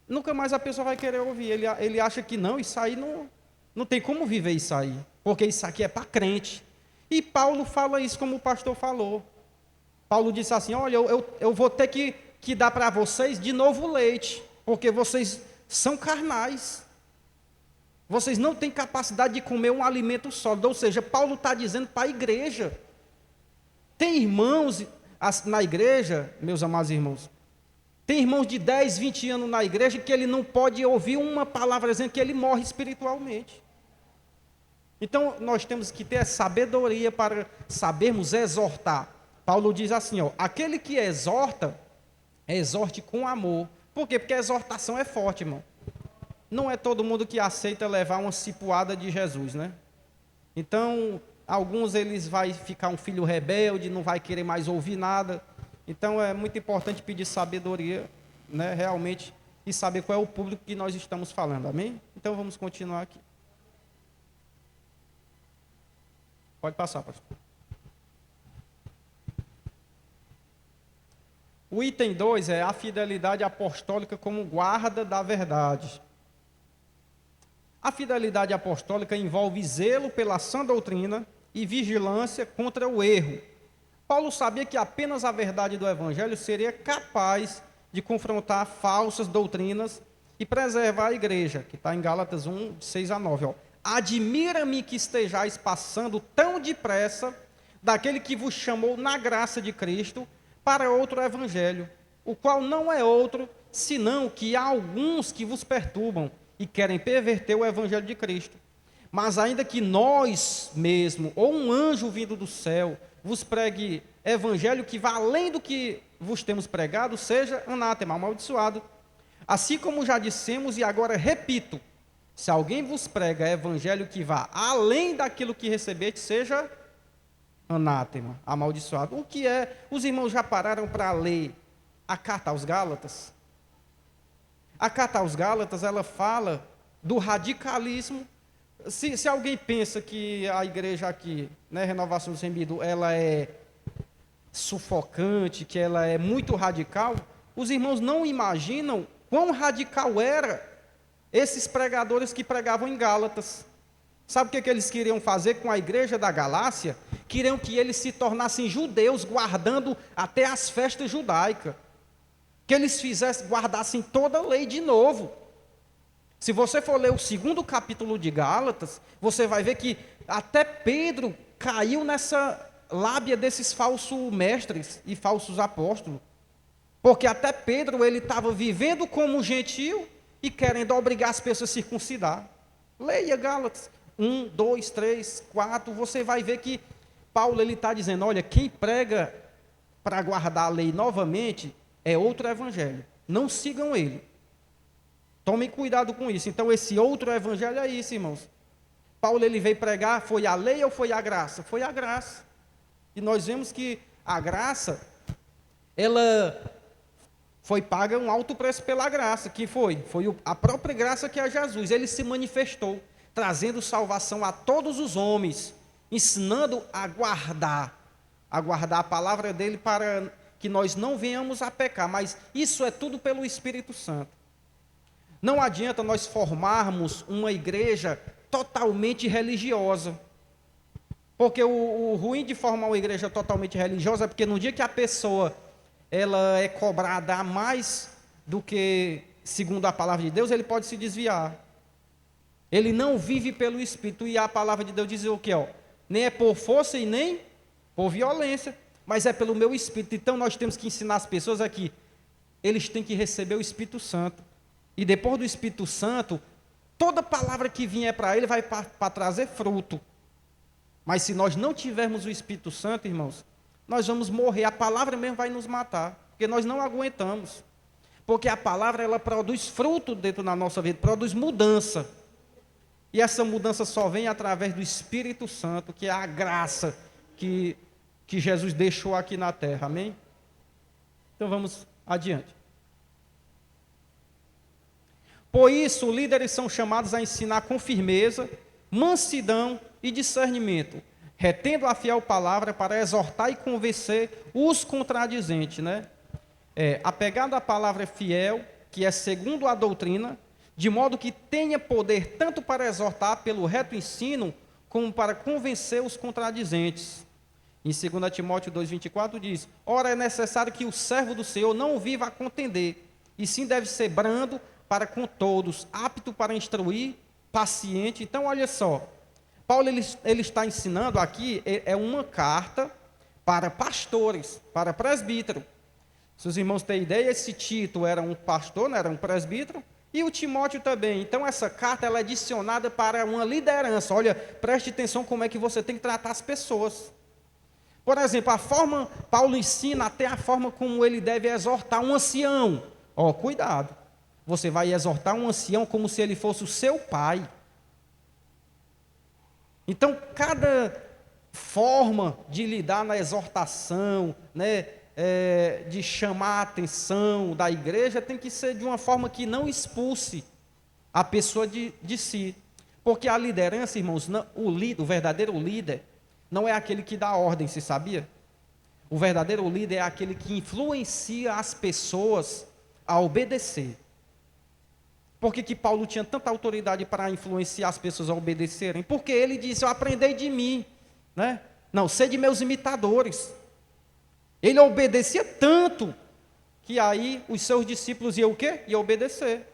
nunca mais a pessoa vai querer ouvir. Ele acha que não, isso aí não tem como viver isso aí, porque isso aqui é para crente. E Paulo fala isso como o pastor falou. Paulo disse assim, olha, eu vou ter que dar para vocês de novo leite, porque vocês são carnais. Vocês não têm capacidade de comer um alimento sólido. Ou seja, Paulo está dizendo para a igreja. Tem irmãos na igreja, meus amados irmãos, tem irmãos de 10, 20 anos na igreja que ele não pode ouvir uma palavra dizendo que ele morre espiritualmente. Então, nós temos que ter sabedoria para sabermos exortar. Paulo diz assim, aquele que exorta, exorte com amor. Por quê? Porque a exortação é forte, irmão. Não é todo mundo que aceita levar uma cipuada de Jesus, né? Então, alguns eles vai ficar um filho rebelde, não vai querer mais ouvir nada. Então, é muito importante pedir sabedoria, né, realmente, e saber qual é o público que nós estamos falando, amém? Então, vamos continuar aqui. Pode passar, pastor. O item 2 é a fidelidade apostólica como guarda da verdade. A fidelidade apostólica envolve zelo pela sã doutrina e vigilância contra o erro. Paulo sabia que apenas a verdade do evangelho seria capaz de confrontar falsas doutrinas e preservar a igreja, que está em Gálatas 1, de 6 a 9. Admira-me que estejais passando tão depressa daquele que vos chamou na graça de Cristo para outro evangelho, o qual não é outro, senão que há alguns que vos perturbam e querem perverter o evangelho de Cristo. Mas ainda que nós mesmo, ou um anjo vindo do céu, vos pregue evangelho que vá além do que vos temos pregado, seja anátema, amaldiçoado. Assim como já dissemos e agora repito, se alguém vos prega evangelho que vá além daquilo que recebeste, seja anátema, amaldiçoado. O que é? Os irmãos já pararam para ler a carta aos Gálatas? A carta aos Gálatas, ela fala do radicalismo. Se alguém pensa que a igreja aqui, né, Renovação do Semido, ela é sufocante, que ela é muito radical, os irmãos não imaginam quão radical era esses pregadores que pregavam em Gálatas. Sabe o que eles queriam fazer com a igreja da Galácia? Queriam que eles se tornassem judeus, guardando até as festas judaicas. Que eles guardassem toda a lei de novo. Se você for ler o 2º capítulo de Gálatas, você vai ver que até Pedro caiu nessa lábia desses falsos mestres e falsos apóstolos. Porque até Pedro, ele estava vivendo como gentio e querendo obrigar as pessoas a circuncidar. Leia Gálatas 1, 2, 3, 4, você vai ver que Paulo está dizendo, olha, quem prega para guardar a lei novamente é outro evangelho, não sigam ele. Tomem cuidado com isso. Então, esse outro evangelho é isso, irmãos. Paulo, ele veio pregar, foi a lei ou foi a graça? Foi a graça. E nós vemos que a graça, ela foi paga um alto preço pela graça. Que foi? Foi a própria graça que é Jesus. Ele se manifestou, trazendo salvação a todos os homens, ensinando a guardar a palavra dele para que nós não venhamos a pecar. Mas isso é tudo pelo Espírito Santo. Não adianta nós formarmos uma igreja totalmente religiosa. Porque o ruim de formar uma igreja totalmente religiosa é porque no dia que a pessoa ela é cobrada a mais do que segundo a palavra de Deus, ele pode se desviar. Ele não vive pelo Espírito. E a palavra de Deus diz o quê? Nem é por força e nem por violência, mas é pelo meu Espírito. Então nós temos que ensinar as pessoas aqui. Eles têm que receber o Espírito Santo. E depois do Espírito Santo, toda palavra que vier para ele vai para trazer fruto. Mas se nós não tivermos o Espírito Santo, irmãos, nós vamos morrer. A palavra mesmo vai nos matar, porque nós não aguentamos. Porque a palavra, ela produz fruto dentro da nossa vida, produz mudança. E essa mudança só vem através do Espírito Santo, que é a graça que Jesus deixou aqui na terra. Amém? Então vamos adiante. Por isso, líderes são chamados a ensinar com firmeza, mansidão e discernimento, retendo a fiel palavra para exortar e convencer os contradizentes, né? Apegado à palavra fiel, que é segundo a doutrina, de modo que tenha poder tanto para exortar pelo reto ensino, como para convencer os contradizentes. Em 2 Timóteo 2,24 diz: ora, é necessário que o servo do Senhor não viva a contender, e sim deve ser brando para com todos, apto para instruir, paciente. Então, olha só, Paulo ele está ensinando aqui, é uma carta para pastores, para presbítero. Se os irmãos têm ideia, esse Tito era um pastor, não era um presbítero, e o Timóteo também. Então, essa carta ela é adicionada para uma liderança. Olha, preste atenção como é que você tem que tratar as pessoas. Por exemplo, Paulo ensina até a forma como ele deve exortar um ancião. Cuidado. Você vai exortar um ancião como se ele fosse o seu pai. Então, cada forma de lidar na exortação, né, de chamar a atenção da igreja, tem que ser de uma forma que não expulse a pessoa de si. Porque a liderança, irmãos, o verdadeiro líder, não é aquele que dá ordem, você sabia? O verdadeiro líder é aquele que influencia as pessoas a obedecer. Por que Paulo tinha tanta autoridade para influenciar as pessoas a obedecerem? Porque ele disse: eu aprendi de mim, né? Não, sede meus imitadores. Ele obedecia tanto, que aí os seus discípulos iam o quê? Iam obedecer.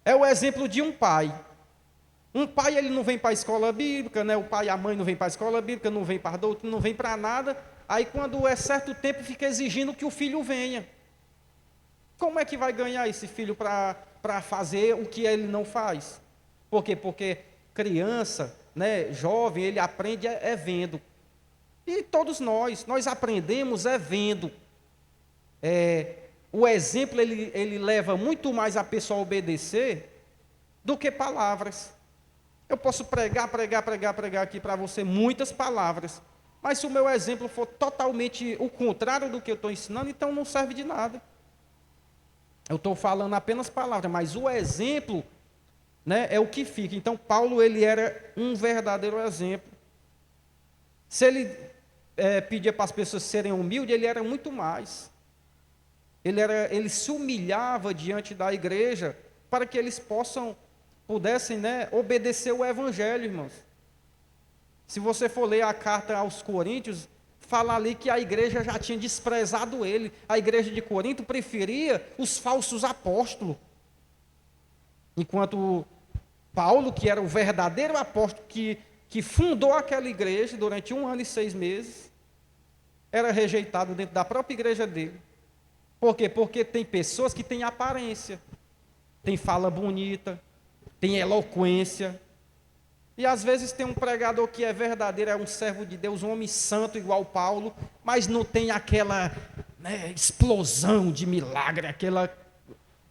É o exemplo de um pai. Um pai, ele não vem para a escola bíblica, né? O pai e a mãe não vêm para a escola bíblica, não vem para a doutrina, não vem para nada. Aí, quando é certo tempo, fica exigindo que o filho venha. Como é que vai ganhar esse filho para fazer o que ele não faz? Por quê? Porque criança, né, jovem, ele aprende vendo. E todos nós aprendemos vendo. O exemplo, ele leva muito mais a pessoa a obedecer do que palavras. Eu posso pregar aqui para você muitas palavras, mas se o meu exemplo for totalmente o contrário do que eu estou ensinando, então não serve de nada. Eu estou falando apenas palavras, mas o exemplo, né, é o que fica. Então, Paulo, ele era um verdadeiro exemplo. Se ele pedia para as pessoas serem humildes, ele era muito mais. Ele se humilhava diante da igreja para que eles pudessem, né, obedecer o evangelho, irmãos. Se você for ler a carta aos Coríntios, fala ali que a igreja já tinha desprezado ele. A igreja de Corinto preferia os falsos apóstolos. Enquanto Paulo, que era o verdadeiro apóstolo que fundou aquela igreja durante 1 ano e 6 meses, era rejeitado dentro da própria igreja dele. Por quê? Porque tem pessoas que têm aparência, tem fala bonita, tem eloquência. E às vezes tem um pregador que é verdadeiro, é um servo de Deus, um homem santo igual Paulo, mas não tem aquela, né, explosão de milagre,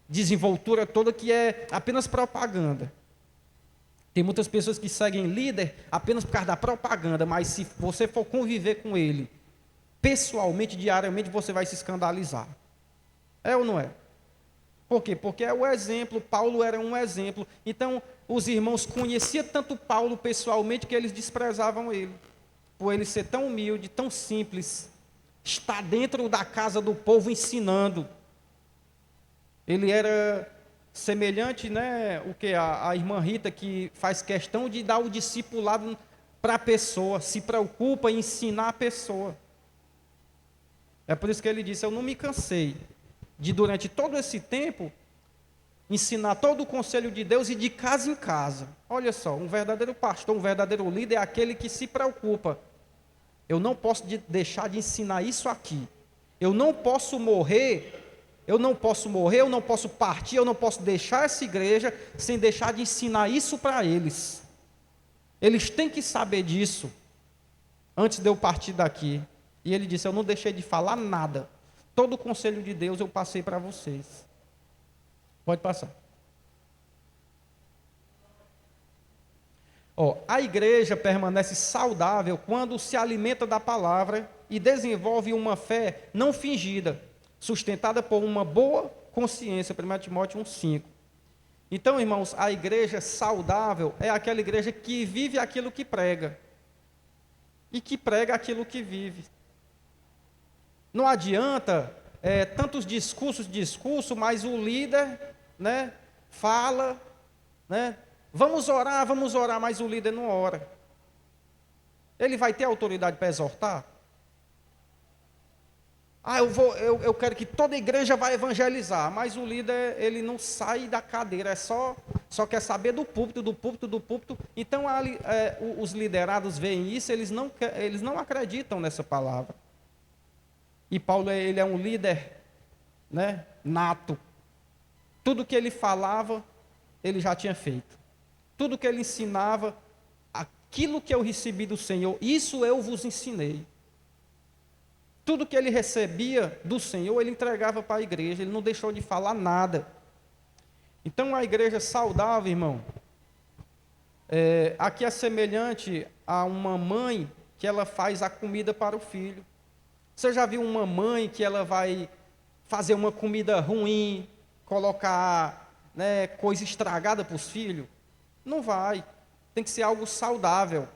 desenvoltura toda que é apenas propaganda. Tem muitas pessoas que seguem líder apenas por causa da propaganda, mas se você for conviver com ele pessoalmente, diariamente, você vai se escandalizar. É ou não é? Por quê? Porque é o exemplo, Paulo era um exemplo. Então, os irmãos conheciam tanto Paulo pessoalmente que eles desprezavam ele. Por ele ser tão humilde, tão simples, estar dentro da casa do povo ensinando. Ele era semelhante, né, a irmã Rita, que faz questão de dar o discipulado para a pessoa, se preocupa em ensinar a pessoa. É por isso que ele disse, eu não me cansei de, durante todo esse tempo, ensinar todo o conselho de Deus e de casa em casa. Olha só, um verdadeiro pastor, um verdadeiro líder é aquele que se preocupa. Eu não posso deixar de ensinar isso aqui. Eu não posso morrer, eu não posso partir, eu não posso deixar essa igreja sem deixar de ensinar isso para eles. Eles têm que saber disso antes de eu partir daqui. E ele disse, eu não deixei de falar nada. Todo o conselho de Deus eu passei para vocês. Pode passar. A igreja permanece saudável quando se alimenta da palavra e desenvolve uma fé não fingida, sustentada por uma boa consciência. 1 Timóteo 1,5. Então, irmãos, a igreja saudável é aquela igreja que vive aquilo que prega. E que prega aquilo que vive. Não adianta tantos discursos, mas o líder, né, fala, né, vamos orar, mas o líder não ora. Ele vai ter autoridade para exortar? Eu quero que toda igreja vá evangelizar, mas o líder, ele não sai da cadeira, só quer saber do púlpito. Então, os liderados veem isso, eles não acreditam nessa palavra. E Paulo, ele é um líder, né, nato. Tudo que ele falava, ele já tinha feito. Tudo que ele ensinava, aquilo que eu recebi do Senhor, isso eu vos ensinei. Tudo que ele recebia do Senhor, ele entregava para a igreja, ele não deixou de falar nada. Então, a igreja saudável, irmão, aqui é semelhante a uma mãe que ela faz a comida para o filho. Você já viu uma mãe que ela vai fazer uma comida ruim, colocar, né, coisa estragada para os filhos? Não vai. Tem que ser algo saudável,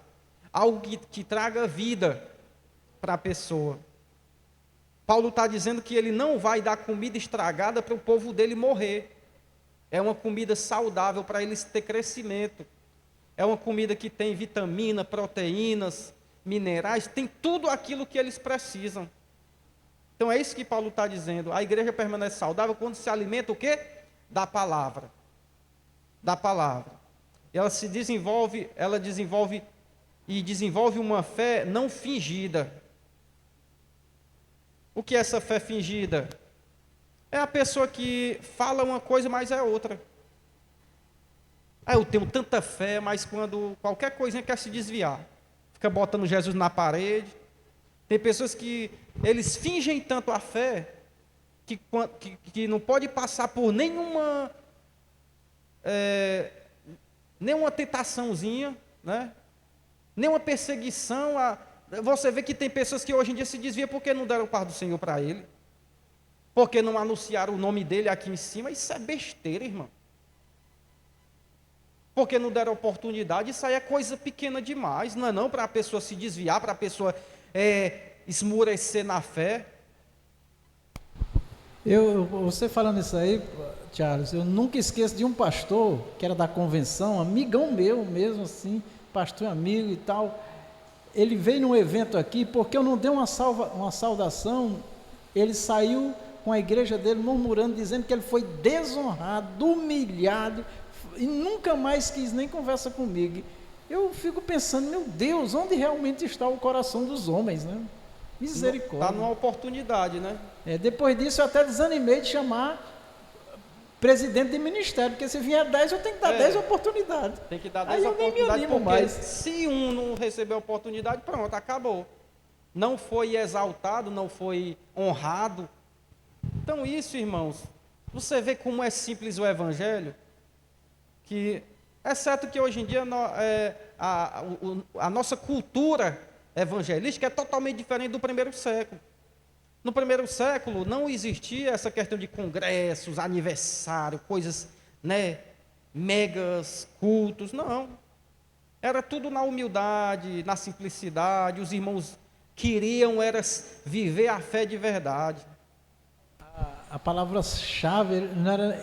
algo que traga vida para a pessoa. Paulo está dizendo que ele não vai dar comida estragada para o povo dele morrer. É uma comida saudável para eles ter crescimento. É uma comida que tem vitamina, proteínas, minerais, tem tudo aquilo que eles precisam. Então é isso que Paulo está dizendo. A igreja permanece saudável quando se alimenta o quê? Da palavra. Da palavra. Ela desenvolve uma fé não fingida. O que é essa fé fingida? É a pessoa que fala uma coisa, mas é outra. Eu tenho tanta fé, mas quando qualquer coisinha quer se desviar, fica botando Jesus na parede. Tem pessoas que eles fingem tanto a fé que não pode passar por nenhuma tentaçãozinha, né? Nenhuma perseguição. Você vê que tem pessoas que hoje em dia se desviam porque não deram paz do Senhor para ele, porque não anunciaram o nome dele aqui em cima. Isso é besteira, irmão. Porque não deram oportunidade. Isso aí é coisa pequena demais. Não para a pessoa se desviar, para a pessoa esmurecer na fé. Você falando isso aí, Charles, eu nunca esqueço de um pastor que era da convenção, amigão meu mesmo assim, pastor amigo e tal. Ele veio num evento aqui, porque eu não dei uma saudação, ele saiu com a igreja dele murmurando, dizendo que ele foi desonrado, humilhado, e nunca mais quis nem conversa comigo. Eu fico pensando, meu Deus, onde realmente está o coração dos homens, né? Misericórdia. Está numa oportunidade, né? Depois disso eu até desanimei de chamar presidente de ministério, porque se vier 10, eu tenho que dar 10 oportunidades. Tem que dar 10 oportunidades, porque mais. Se um não receber oportunidade, pronto, acabou. Não foi exaltado, não foi honrado. Então isso, irmãos, Você vê como é simples o evangelho, que, exceto que hoje em dia a nossa cultura evangelística é totalmente diferente do primeiro século. No primeiro século não existia essa questão de congressos, aniversário, coisas, né, megas, cultos, não. Era tudo na humildade, na simplicidade, os irmãos queriam era viver a fé de verdade. A palavra-chave,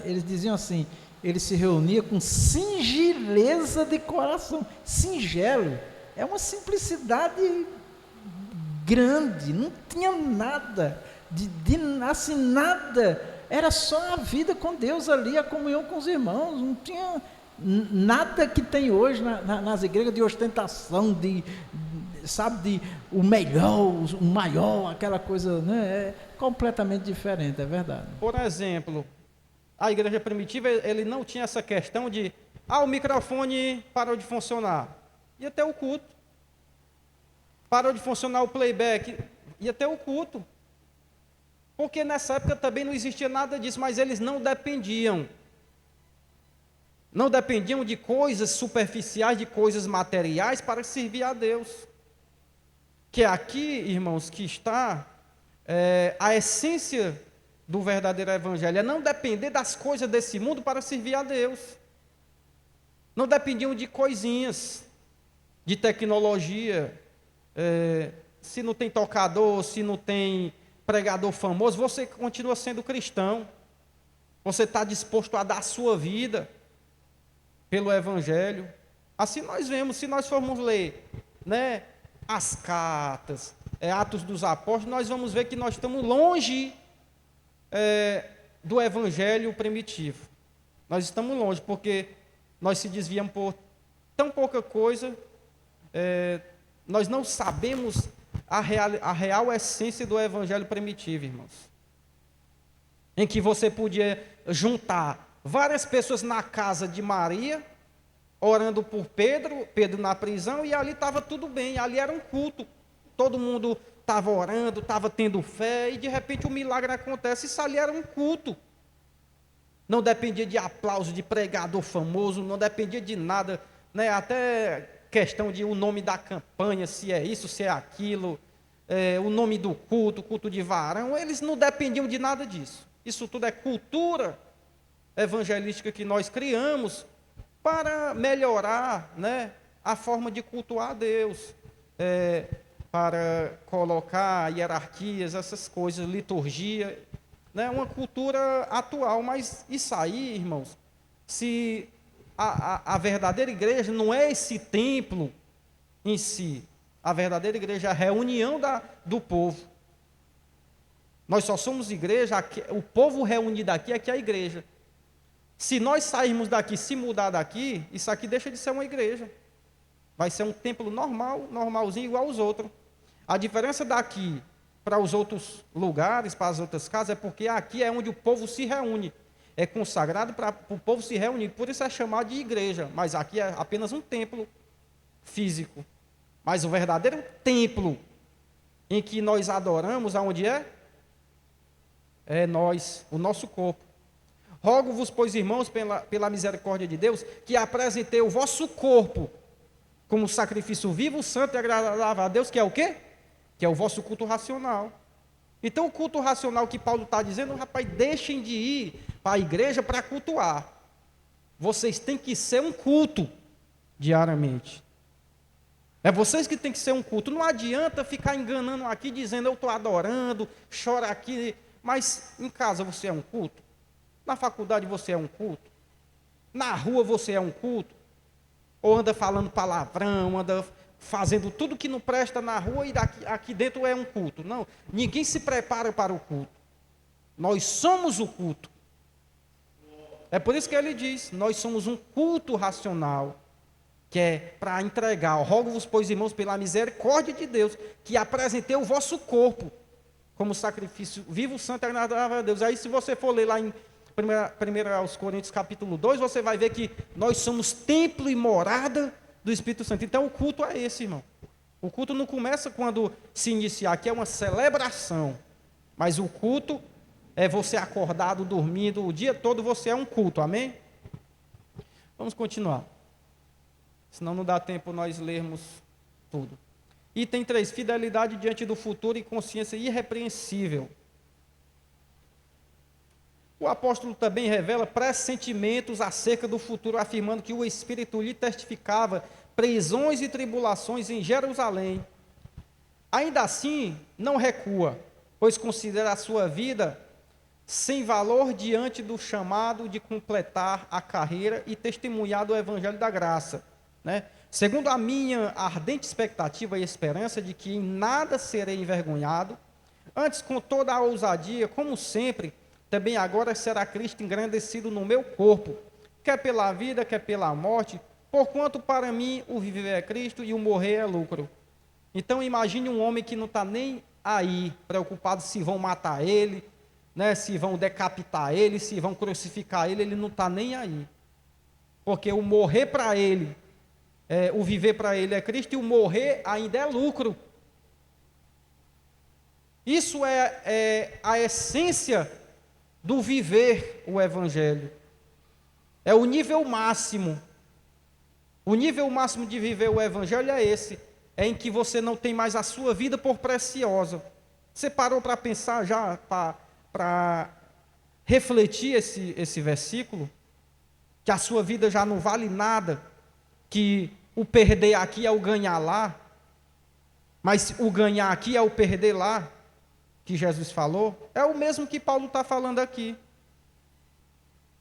eles diziam assim, ele se reunia com singeleza de coração. Singelo, é uma simplicidade grande, não tinha nada, assim, nada, era só a vida com Deus ali, a comunhão com os irmãos, não tinha nada que tem hoje nas igrejas de ostentação, sabe, o melhor, o maior, aquela coisa, né? É completamente diferente, é verdade. Por exemplo, a igreja primitiva, ele não tinha essa questão de, o microfone parou de funcionar, ia ter o culto. Parou de funcionar o playback, ia ter o culto. Porque nessa época também não existia nada disso, mas eles não dependiam. Não dependiam de coisas superficiais, de coisas materiais para servir a Deus. Que aqui, irmãos, que está a essência do verdadeiro evangelho, é não depender das coisas desse mundo para servir a Deus. Não dependiam de coisinhas, de tecnologia. Se não tem tocador, se não tem pregador famoso, você continua sendo cristão. Você está disposto a dar a sua vida pelo evangelho. Assim nós vemos, se nós formos ler, né, as cartas, Atos dos Apóstolos, nós vamos ver que nós estamos longe do evangelho primitivo. Nós estamos longe, porque nós se desviamos por tão pouca coisa, nós não sabemos a real essência do evangelho primitivo, irmãos. Em que você podia juntar várias pessoas na casa de Maria, orando por Pedro na prisão, e ali estava tudo bem, ali era um culto. Todo mundo estava orando, estava tendo fé, e de repente um milagre acontece, isso ali era um culto. Não dependia de aplauso de pregador famoso, não dependia de nada, né? Até questão de o nome da campanha, se é isso, se é aquilo, o nome do culto de varão, eles não dependiam de nada disso. Isso tudo é cultura evangelística que nós criamos para melhorar, né, a forma de cultuar a Deus, para colocar hierarquias, essas coisas, liturgia, né, uma cultura atual. Mas isso aí, irmãos, se a verdadeira igreja não é esse templo em si, a verdadeira igreja é a reunião do povo. Nós só somos igreja, o povo reunido aqui é que é a igreja. Se nós sairmos daqui, se mudar daqui, isso aqui deixa de ser uma igreja. Vai ser um templo normal, normalzinho, igual aos outros. A diferença daqui para os outros lugares, para as outras casas, é porque aqui é onde o povo se reúne. É consagrado para o povo se reunir, por isso é chamado de igreja. Mas aqui é apenas um templo físico. Mas o verdadeiro templo em que nós adoramos, aonde é? É nós, o nosso corpo. Rogo-vos, pois, irmãos, pela misericórdia de Deus, que apresentei o vosso corpo como sacrifício vivo, santo e agradável a Deus, que é o quê? Que é o vosso culto racional. Então, o culto racional que Paulo está dizendo, rapaz, deixem de ir para a igreja para cultuar. Vocês têm que ser um culto diariamente. É vocês que têm que ser um culto. Não adianta ficar enganando aqui, dizendo eu estou adorando, chora aqui, mas em casa você é um culto? Na faculdade você é um culto? Na rua você é um culto? Ou anda falando palavrão, anda fazendo tudo que não presta na rua e aqui dentro é um culto? Não, ninguém se prepara para o culto. Nós somos o culto. É por isso que ele diz, nós somos um culto racional, que é para entregar. Rogo-vos, pois, irmãos, pela misericórdia de Deus, que apresentei o vosso corpo como sacrifício vivo, santo e agradável a Deus. Aí, se você for ler lá em 1 aos Coríntios, capítulo 2, você vai ver que nós somos templo e morada do Espírito Santo. Então, o culto é esse, irmão. O culto não começa quando se iniciar, que é uma celebração, mas o culto é você acordado, dormindo, o dia todo você é um culto, amém? Vamos continuar. Senão não dá tempo nós lermos tudo. Item 3, fidelidade diante do futuro e consciência irrepreensível. O apóstolo também revela pressentimentos acerca do futuro, afirmando que o Espírito lhe testificava prisões e tribulações em Jerusalém. Ainda assim, não recua, pois considera a sua vida sem valor diante do chamado de completar a carreira e testemunhar do Evangelho da Graça, né? Segundo a minha ardente expectativa e esperança de que em nada serei envergonhado, antes com toda a ousadia, como sempre, também agora será Cristo engrandecido no meu corpo, quer pela vida, quer pela morte, porquanto para mim o viver é Cristo e o morrer é lucro. Então imagine um homem que não está nem aí, preocupado se vão matar ele, né, se vão decapitar ele, se vão crucificar ele não está nem aí. Porque o morrer para ele, o viver para ele é Cristo e o morrer ainda é lucro. Isso é a essência do viver o Evangelho. É o nível máximo. O nível máximo de viver o Evangelho é esse. É em que você não tem mais a sua vida por preciosa. Você parou para pensar já, para refletir esse versículo? Que a sua vida já não vale nada, que o perder aqui é o ganhar lá, mas o ganhar aqui é o perder lá, que Jesus falou, é o mesmo que Paulo está falando aqui.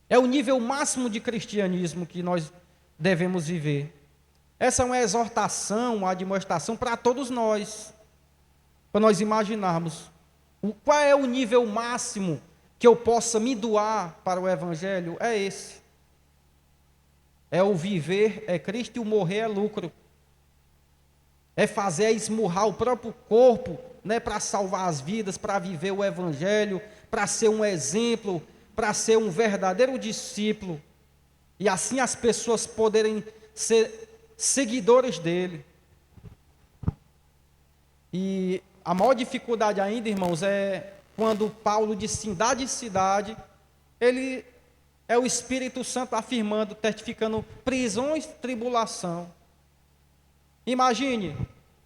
É o nível máximo de cristianismo que nós devemos viver. Essa é uma exortação, uma admoestação para todos nós, para nós imaginarmos qual é o nível máximo que eu possa me doar para o Evangelho. É esse. É o viver é Cristo e o morrer é lucro. É fazer, é esmurrar o próprio corpo, né, para salvar as vidas, para viver o Evangelho, para ser um exemplo, para ser um verdadeiro discípulo. E assim as pessoas poderem ser seguidores dele. E a maior dificuldade ainda, irmãos, é quando Paulo de cidade em cidade, ele é o Espírito Santo afirmando, testificando prisões, tribulação. Imagine,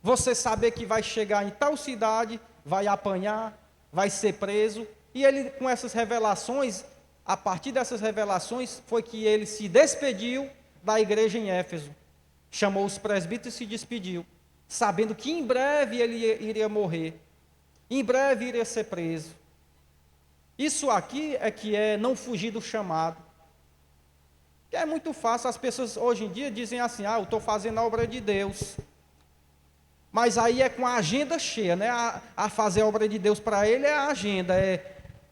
você saber que vai chegar em tal cidade, vai apanhar, vai ser preso, e ele com essas revelações, a partir dessas revelações, foi que ele se despediu da igreja em Éfeso, chamou os presbíteros e se despediu, sabendo que em breve ele iria morrer, em breve iria ser preso. Isso aqui é que é não fugir do chamado. Que é muito fácil, as pessoas hoje em dia dizem assim, eu estou fazendo a obra de Deus. Mas aí é com a agenda cheia, né? A fazer a obra de Deus para ele é a agenda,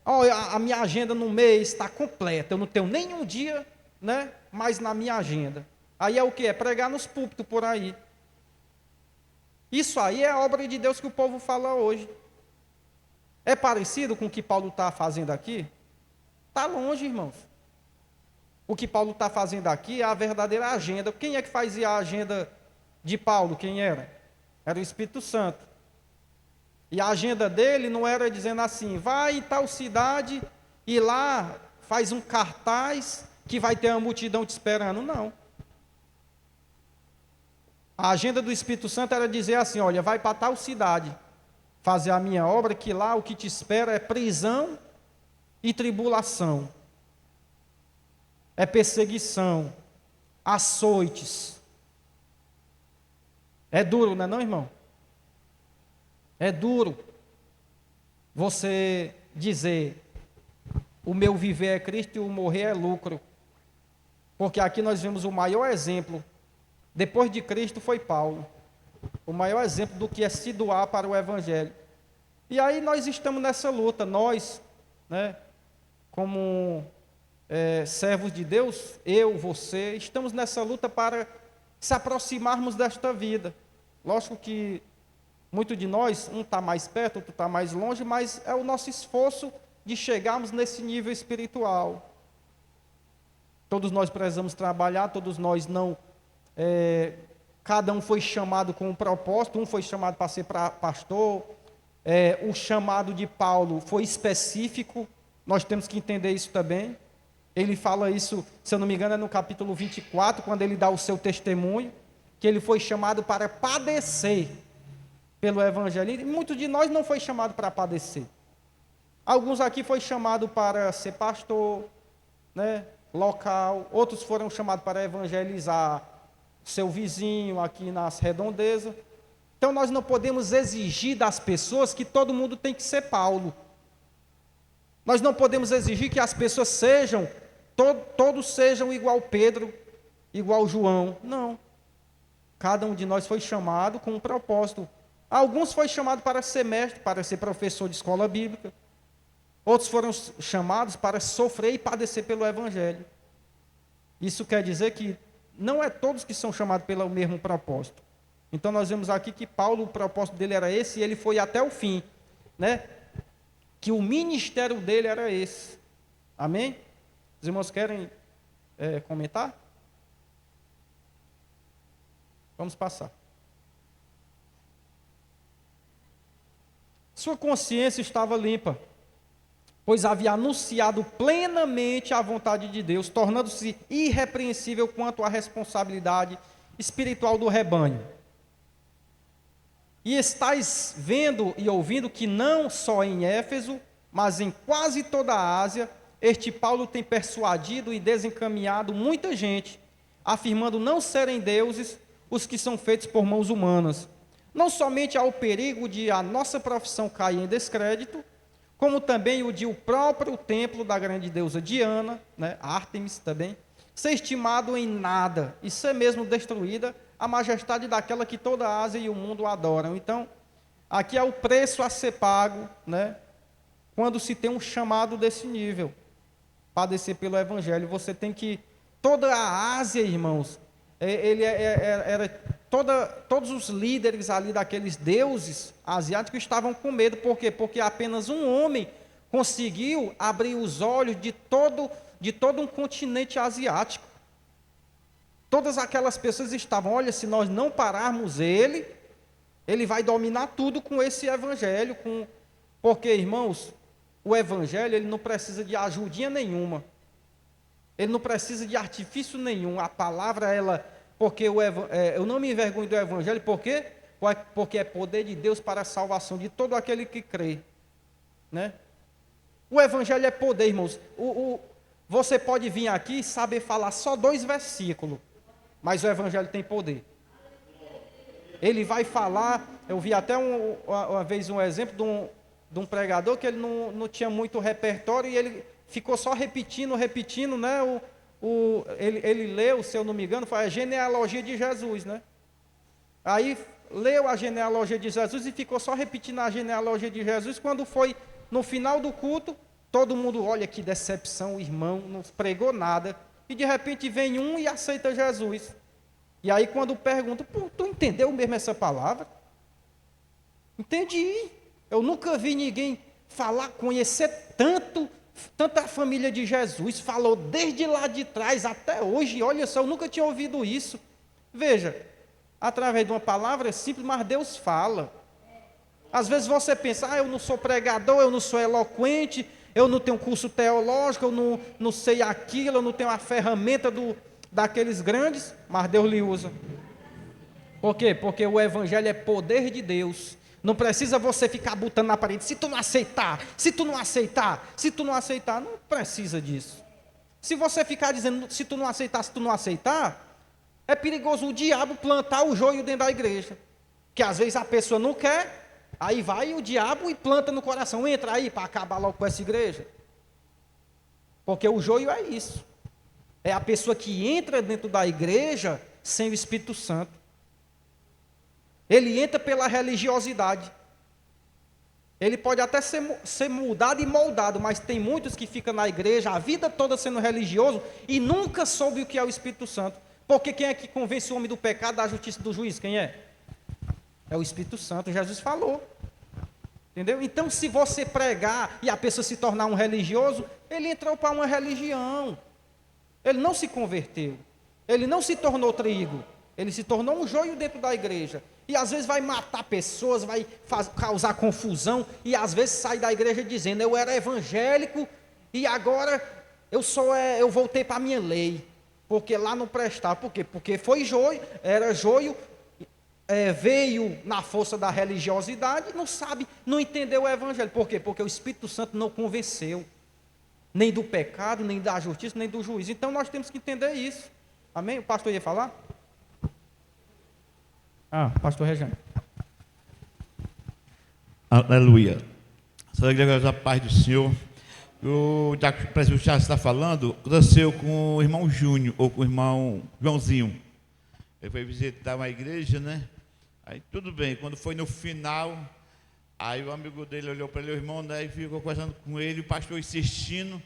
a minha agenda no mês está completa, eu não tenho nenhum dia, né, mais na minha agenda. Aí é o que? É pregar nos púlpitos por aí. Isso aí é a obra de Deus que o povo fala hoje. É parecido com o que Paulo está fazendo aqui? Está longe, irmãos. O que Paulo está fazendo aqui é a verdadeira agenda. Quem é que fazia a agenda de Paulo? Quem era? Era o Espírito Santo. E a agenda dele não era dizendo assim, vai em tal cidade e lá faz um cartaz que vai ter uma multidão te esperando. Não. A agenda do Espírito Santo era dizer assim, olha, vai para tal cidade fazer a minha obra, que lá o que te espera é prisão e tribulação. É perseguição, açoites. É duro, não é não, irmão? É duro você dizer, o meu viver é Cristo e o morrer é lucro. Porque aqui nós vemos o maior exemplo, depois de Cristo foi Paulo. O maior exemplo do que é se doar para o Evangelho. E aí nós estamos nessa luta, nós, né, como servos de Deus, eu, você, estamos nessa luta para se aproximarmos desta vida. Lógico que muito de nós, um está mais perto, outro está mais longe, mas é o nosso esforço de chegarmos nesse nível espiritual. Todos nós precisamos trabalhar, todos nós não... cada um foi chamado com um propósito, um foi chamado para ser pastor, o chamado de Paulo foi específico, Nós temos que entender isso também. Ele fala isso, se eu não me engano, é no capítulo 24, quando ele dá o seu testemunho, que ele foi chamado para padecer pelo Evangelho. E muitos de nós não foi chamado para padecer. Alguns aqui foi chamado para ser pastor, né, local. Outros foram chamados para evangelizar seu vizinho aqui nas redondezas. Então nós não podemos exigir das pessoas que todo mundo tem que ser Paulo. Nós não podemos exigir que as pessoas sejam, todos sejam igual Pedro, igual João. Não. Cada um de nós foi chamado com um propósito. Alguns foi chamado para ser mestre, para ser professor de escola bíblica. Outros foram chamados para sofrer e padecer pelo Evangelho. Isso quer dizer que não é todos que são chamados pelo mesmo propósito. Então nós vemos aqui que Paulo, o propósito dele era esse, e ele foi até o fim, né? Que o ministério dele era esse. Amém? Os irmãos querem comentar? Vamos passar. Sua consciência estava limpa, pois havia anunciado plenamente a vontade de Deus, tornando-se irrepreensível quanto à responsabilidade espiritual do rebanho. E estáis vendo e ouvindo que não só em Éfeso, mas em quase toda a Ásia, este Paulo tem persuadido e desencaminhado muita gente, afirmando não serem deuses os que são feitos por mãos humanas. Não somente há o perigo de a nossa profissão cair em descrédito, como também o de o próprio templo da grande deusa Diana, né, Ártemis também, ser estimado em nada e ser mesmo destruída a majestade daquela que toda a Ásia e o mundo adoram. Então, aqui é o preço a ser pago, né, quando se tem um chamado desse nível, padecer pelo Evangelho. Você tem que, toda a Ásia, irmãos, todos os líderes ali daqueles deuses asiáticos estavam com medo. Por quê? Porque apenas um homem conseguiu abrir os olhos de todo um continente asiático. Todas aquelas pessoas estavam, olha, se nós não pararmos ele vai dominar tudo com esse Evangelho. Porque, irmãos, o Evangelho ele não precisa de ajudinha nenhuma. Ele não precisa de artifício nenhum. A palavra, porque eu não me envergonho do Evangelho, por quê? Porque é poder de Deus para a salvação de todo aquele que crê, né? O Evangelho é poder, irmãos. Você pode vir aqui e saber falar só 2 versículos, mas o Evangelho tem poder. Ele vai falar, eu vi até uma vez um exemplo de um pregador que ele não tinha muito repertório e ele ficou só repetindo, né? Ele leu, se eu não me engano, foi a genealogia de Jesus, né? Aí leu a genealogia de Jesus e ficou só repetindo a genealogia de Jesus. Quando foi no final do culto, todo mundo, olha que decepção, o irmão não pregou nada. E de repente vem um e aceita Jesus. E aí quando pergunta, tu entendeu mesmo essa palavra? Entendi. Eu nunca vi ninguém conhecer tanta família de Jesus, falou desde lá de trás até hoje, olha só, eu nunca tinha ouvido isso. Veja, através de uma palavra simples, mas Deus fala. Às vezes você pensa, eu não sou pregador, eu não sou eloquente, eu não tenho curso teológico, eu não sei aquilo, eu não tenho a ferramenta daqueles grandes, mas Deus lhe usa. Por quê? Porque o Evangelho é poder de Deus. Não precisa você ficar botando na parede, se tu não aceitar, não precisa disso. Se você ficar dizendo, se tu não aceitar, é perigoso o diabo plantar o joio dentro da igreja. Que às vezes a pessoa não quer, aí vai o diabo e planta no coração, entra aí para acabar logo com essa igreja. Porque o joio é isso. É a pessoa que entra dentro da igreja sem o Espírito Santo. Ele entra pela religiosidade. Ele pode até ser mudado e moldado, mas tem muitos que ficam na igreja a vida toda sendo religioso e nunca soube o que é o Espírito Santo. Porque quem é que convence o homem do pecado, da justiça e do juízo? Quem é? É o Espírito Santo. Jesus falou. Entendeu? Então, se você pregar e a pessoa se tornar um religioso, ele entrou para uma religião. Ele não se converteu. Ele não se tornou trigo. Ele se tornou um joio dentro da igreja. E às vezes vai matar pessoas, vai causar confusão. E às vezes sai da igreja dizendo, eu era evangélico E agora eu voltei para a minha lei, porque lá não prestava. Por quê? Porque foi joio, era joio, veio na força da religiosidade, não sabe, não entendeu o evangelho. Por quê? Porque o Espírito Santo não convenceu, nem do pecado, nem da justiça, nem do juízo. Então nós temos que entender isso. Amém? O pastor ia falar? Pastor Rejane. Aleluia. Sua igreja, a paz do Senhor. O presbítero Charles está falando, aconteceu com o irmão Júnior, ou com o irmão Joãozinho. Ele foi visitar uma igreja, né? Aí tudo bem, quando foi no final, aí o amigo dele olhou para ele, o irmão, né, e ficou conversando com ele, o pastor insistindo,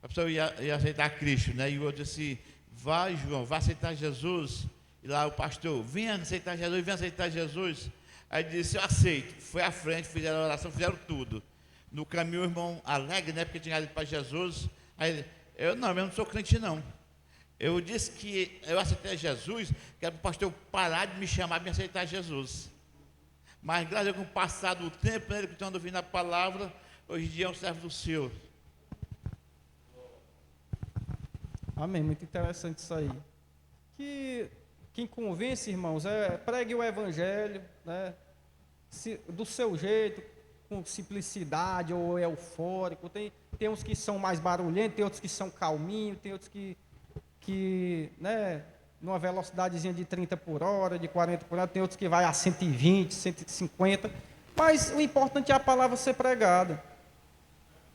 a pessoa ia aceitar Cristo, né? E o outro disse, vai João, vai aceitar Jesus. E lá o pastor, venha aceitar Jesus, venha aceitar Jesus. Aí disse, eu aceito. Foi à frente, fizeram a oração, fizeram tudo. No caminho o irmão alegre, né, porque tinha ido para Jesus. Aí ele, eu não sou crente não. Eu disse que eu aceitei Jesus, que era para o pastor parar de me chamar para me aceitar Jesus. Mas graças a Deus, com o passar do tempo, ele que está ouvindo a palavra, hoje em dia é um servo do Senhor. Amém, muito interessante isso aí. Que quem convence, irmãos, pregue o evangelho, né, do seu jeito, com simplicidade ou eufórico. Tem uns que são mais barulhentos, tem outros que são calminhos, tem outros que né, numa velocidadezinha de 30 por hora, de 40 por hora, tem outros que vai a 120, 150, mas o importante é a palavra ser pregada.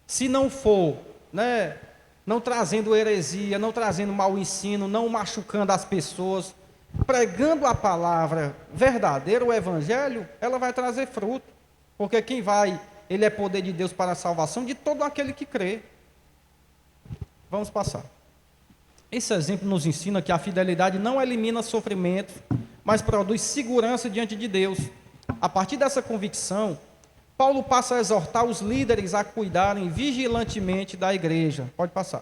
Se não for, né, não trazendo heresia, não trazendo mau ensino, não machucando as pessoas, pregando a palavra verdadeira, o evangelho, ela vai trazer fruto, porque ele é poder de Deus para a salvação de todo aquele que crê. Vamos passar. Esse exemplo nos ensina que a fidelidade não elimina sofrimento, mas produz segurança diante de Deus. A partir dessa convicção, Paulo passa a exortar os líderes a cuidarem vigilantemente da igreja. Pode passar.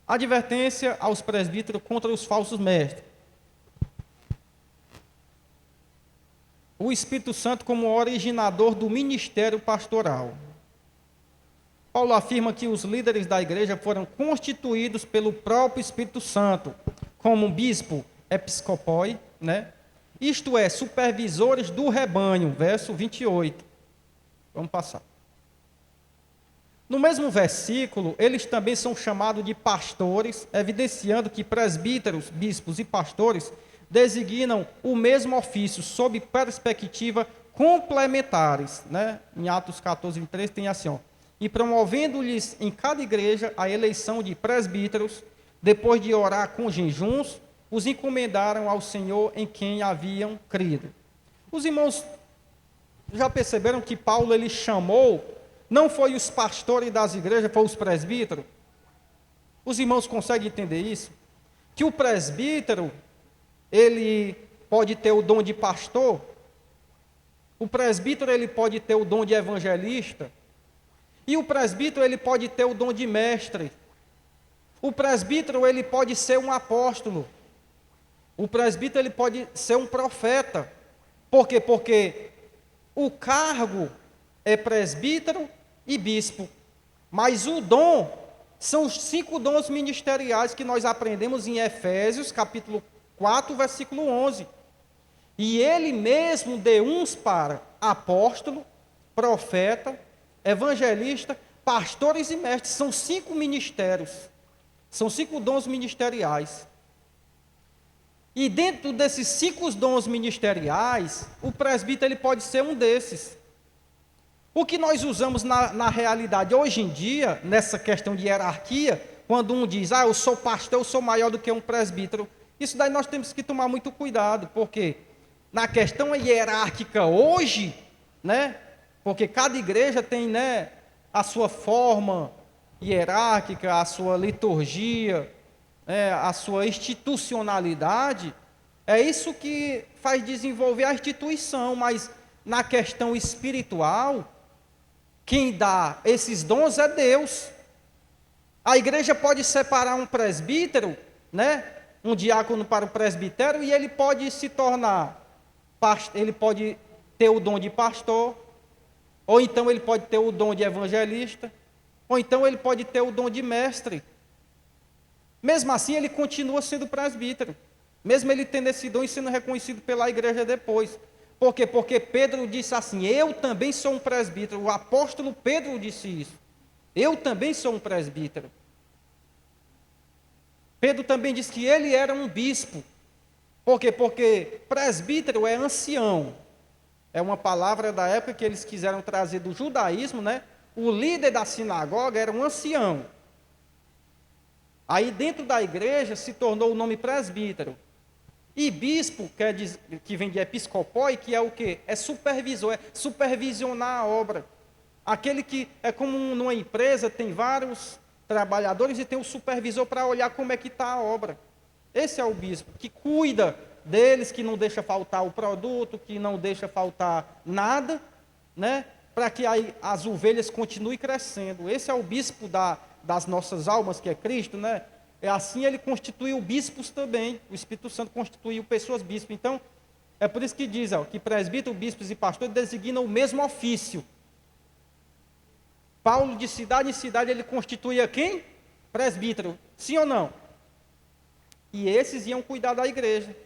Advertência aos presbíteros contra os falsos mestres. O Espírito Santo como originador do ministério pastoral. Paulo afirma que os líderes da igreja foram constituídos pelo próprio Espírito Santo, como bispo episcopoi, né? Isto é, supervisores do rebanho, verso 28. Vamos passar. No mesmo versículo, eles também são chamados de pastores, evidenciando que presbíteros, bispos e pastores designam o mesmo ofício sob perspectiva complementares, né? Em Atos 14, 23 tem assim, ó. E promovendo-lhes em cada igreja a eleição de presbíteros, depois de orar com jejuns, os encomendaram ao Senhor em quem haviam crido. Os irmãos já perceberam que Paulo ele chamou, não foi os pastores das igrejas, foi os presbíteros? Os irmãos conseguem entender isso? Que o presbítero, ele pode ter o dom de pastor, o presbítero ele pode ter o dom de evangelista, e o presbítero ele pode ter o dom de mestre. O presbítero ele pode ser um apóstolo. O presbítero ele pode ser um profeta. Por quê? Porque o cargo é presbítero e bispo. Mas o dom são os 5 dons ministeriais que nós aprendemos em Efésios, capítulo 4, versículo 11. E ele mesmo deu uns para apóstolo, profeta, evangelista, pastores e mestres. São 5 ministérios. São 5 dons ministeriais. E dentro desses 5 dons ministeriais, o presbítero ele pode ser um desses. O que nós usamos na realidade hoje em dia, nessa questão de hierarquia, quando um diz, eu sou pastor, eu sou maior do que um presbítero, isso daí nós temos que tomar muito cuidado, porque na questão hierárquica hoje, né, porque cada igreja tem, né, a sua forma hierárquica, a sua liturgia, a sua institucionalidade, é isso que faz desenvolver a instituição, mas na questão espiritual, quem dá esses dons é Deus. A igreja pode separar um presbítero, né, um diácono para o presbitério, e ele pode se tornar, ele pode ter o dom de pastor, ou então ele pode ter o dom de evangelista, Ou então ele pode ter o dom de mestre. Mesmo assim, ele continua sendo presbítero. Mesmo ele tendo esse dom e sendo reconhecido pela igreja depois. Por quê? Porque Pedro disse assim: eu também sou um presbítero. O apóstolo Pedro disse isso. Eu também sou um presbítero. Pedro também disse que ele era um bispo. Por quê? Porque presbítero é ancião. É uma palavra da época que eles quiseram trazer do judaísmo, né? O líder da sinagoga era um ancião. Aí dentro da igreja se tornou o nome presbítero. E bispo, que vem de episcopoi, que é o quê? É supervisor, é supervisionar a obra. Aquele que é como numa empresa, tem vários trabalhadores e tem o supervisor para olhar como é que está a obra. Esse é o bispo, que cuida deles, que não deixa faltar o produto, que não deixa faltar nada, né? Para que as ovelhas continuem crescendo. Esse é o bispo das nossas almas, que é Cristo, né? É assim ele constituiu bispos também. O Espírito Santo constituiu pessoas bispos. Então, é por isso que diz, ó, que presbítero, bispos e pastores designam o mesmo ofício. Paulo, de cidade em cidade, ele constituía quem? Presbítero. Sim ou não? E esses iam cuidar da igreja.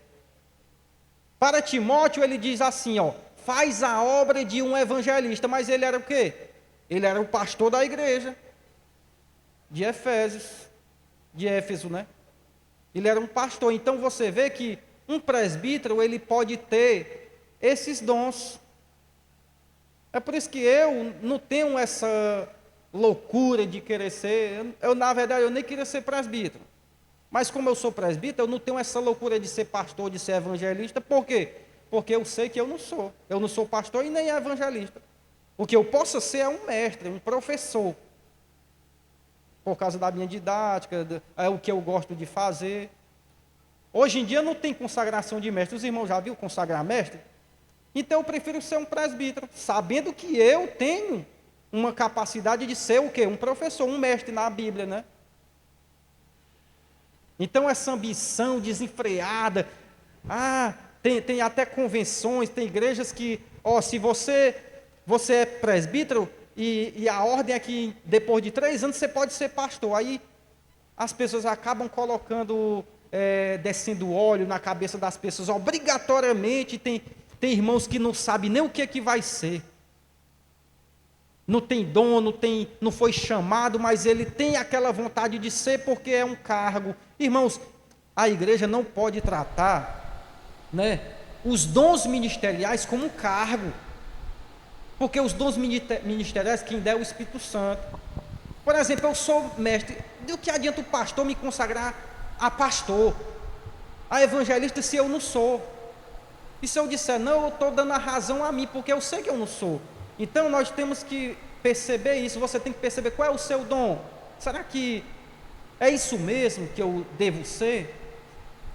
Para Timóteo, ele diz assim, ó, faz a obra de um evangelista. Mas ele era o quê? Ele era o pastor da igreja. De Éfeso, né? Ele era um pastor. Então você vê que um presbítero, ele pode ter esses dons. É por isso que eu não tenho essa loucura de querer ser. Na verdade, eu nem queria ser presbítero. Mas como eu sou presbítero, eu não tenho essa loucura de ser pastor, de ser evangelista. Por quê? Porque eu sei que eu não sou. Eu não sou pastor e nem evangelista. O que eu posso ser é um mestre, um professor. Por causa da minha didática, é o que eu gosto de fazer. Hoje em dia não tem consagração de mestre. Os irmãos já viram consagrar mestre? Então eu prefiro ser um presbítero, sabendo que eu tenho uma capacidade de ser o quê? Um professor, um mestre na Bíblia, né? Então essa ambição desenfreada, tem até convenções, tem igrejas que, se você é presbítero, e a ordem é que depois de 3 anos você pode ser pastor. Aí as pessoas acabam colocando, descendo óleo na cabeça das pessoas, obrigatoriamente. Tem irmãos que não sabem nem o que é que vai ser. Não tem dom, não foi chamado, mas ele tem aquela vontade de ser porque é um cargo. Irmãos, a igreja não pode tratar, né, os dons ministeriais como um cargo. Porque os dons ministeriais, quem der é o Espírito Santo. Por exemplo, eu sou mestre. Do que adianta o pastor me consagrar a pastor, a evangelista, se eu não sou? E se eu disser, não, eu estou dando a razão a mim, porque eu sei que eu não sou. Então nós temos que perceber isso. Você tem que perceber qual é o seu dom. Será que é isso mesmo que eu devo ser?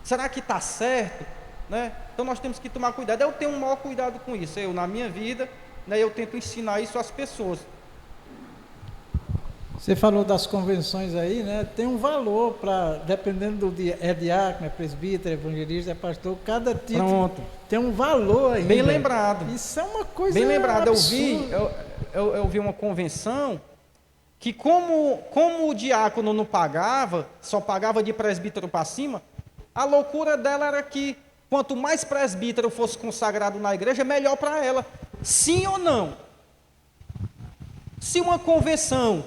Será que está certo? Né? Então nós temos que tomar cuidado. Eu tenho um maior cuidado com isso. Eu, na minha vida, eu tento ensinar isso às pessoas. Você falou das convenções aí, né? Tem um valor para, dependendo do diácono, é presbítero, evangelista, é pastor, cada título. Pronto. Tem um valor ainda. Bem lembrado. Isso é uma coisa bem lembrado. Absurda. Eu vi uma convenção que como o diácono não pagava, só pagava de presbítero para cima, a loucura dela era que quanto mais presbítero fosse consagrado na igreja, melhor para ela. Sim ou não? Se uma convenção,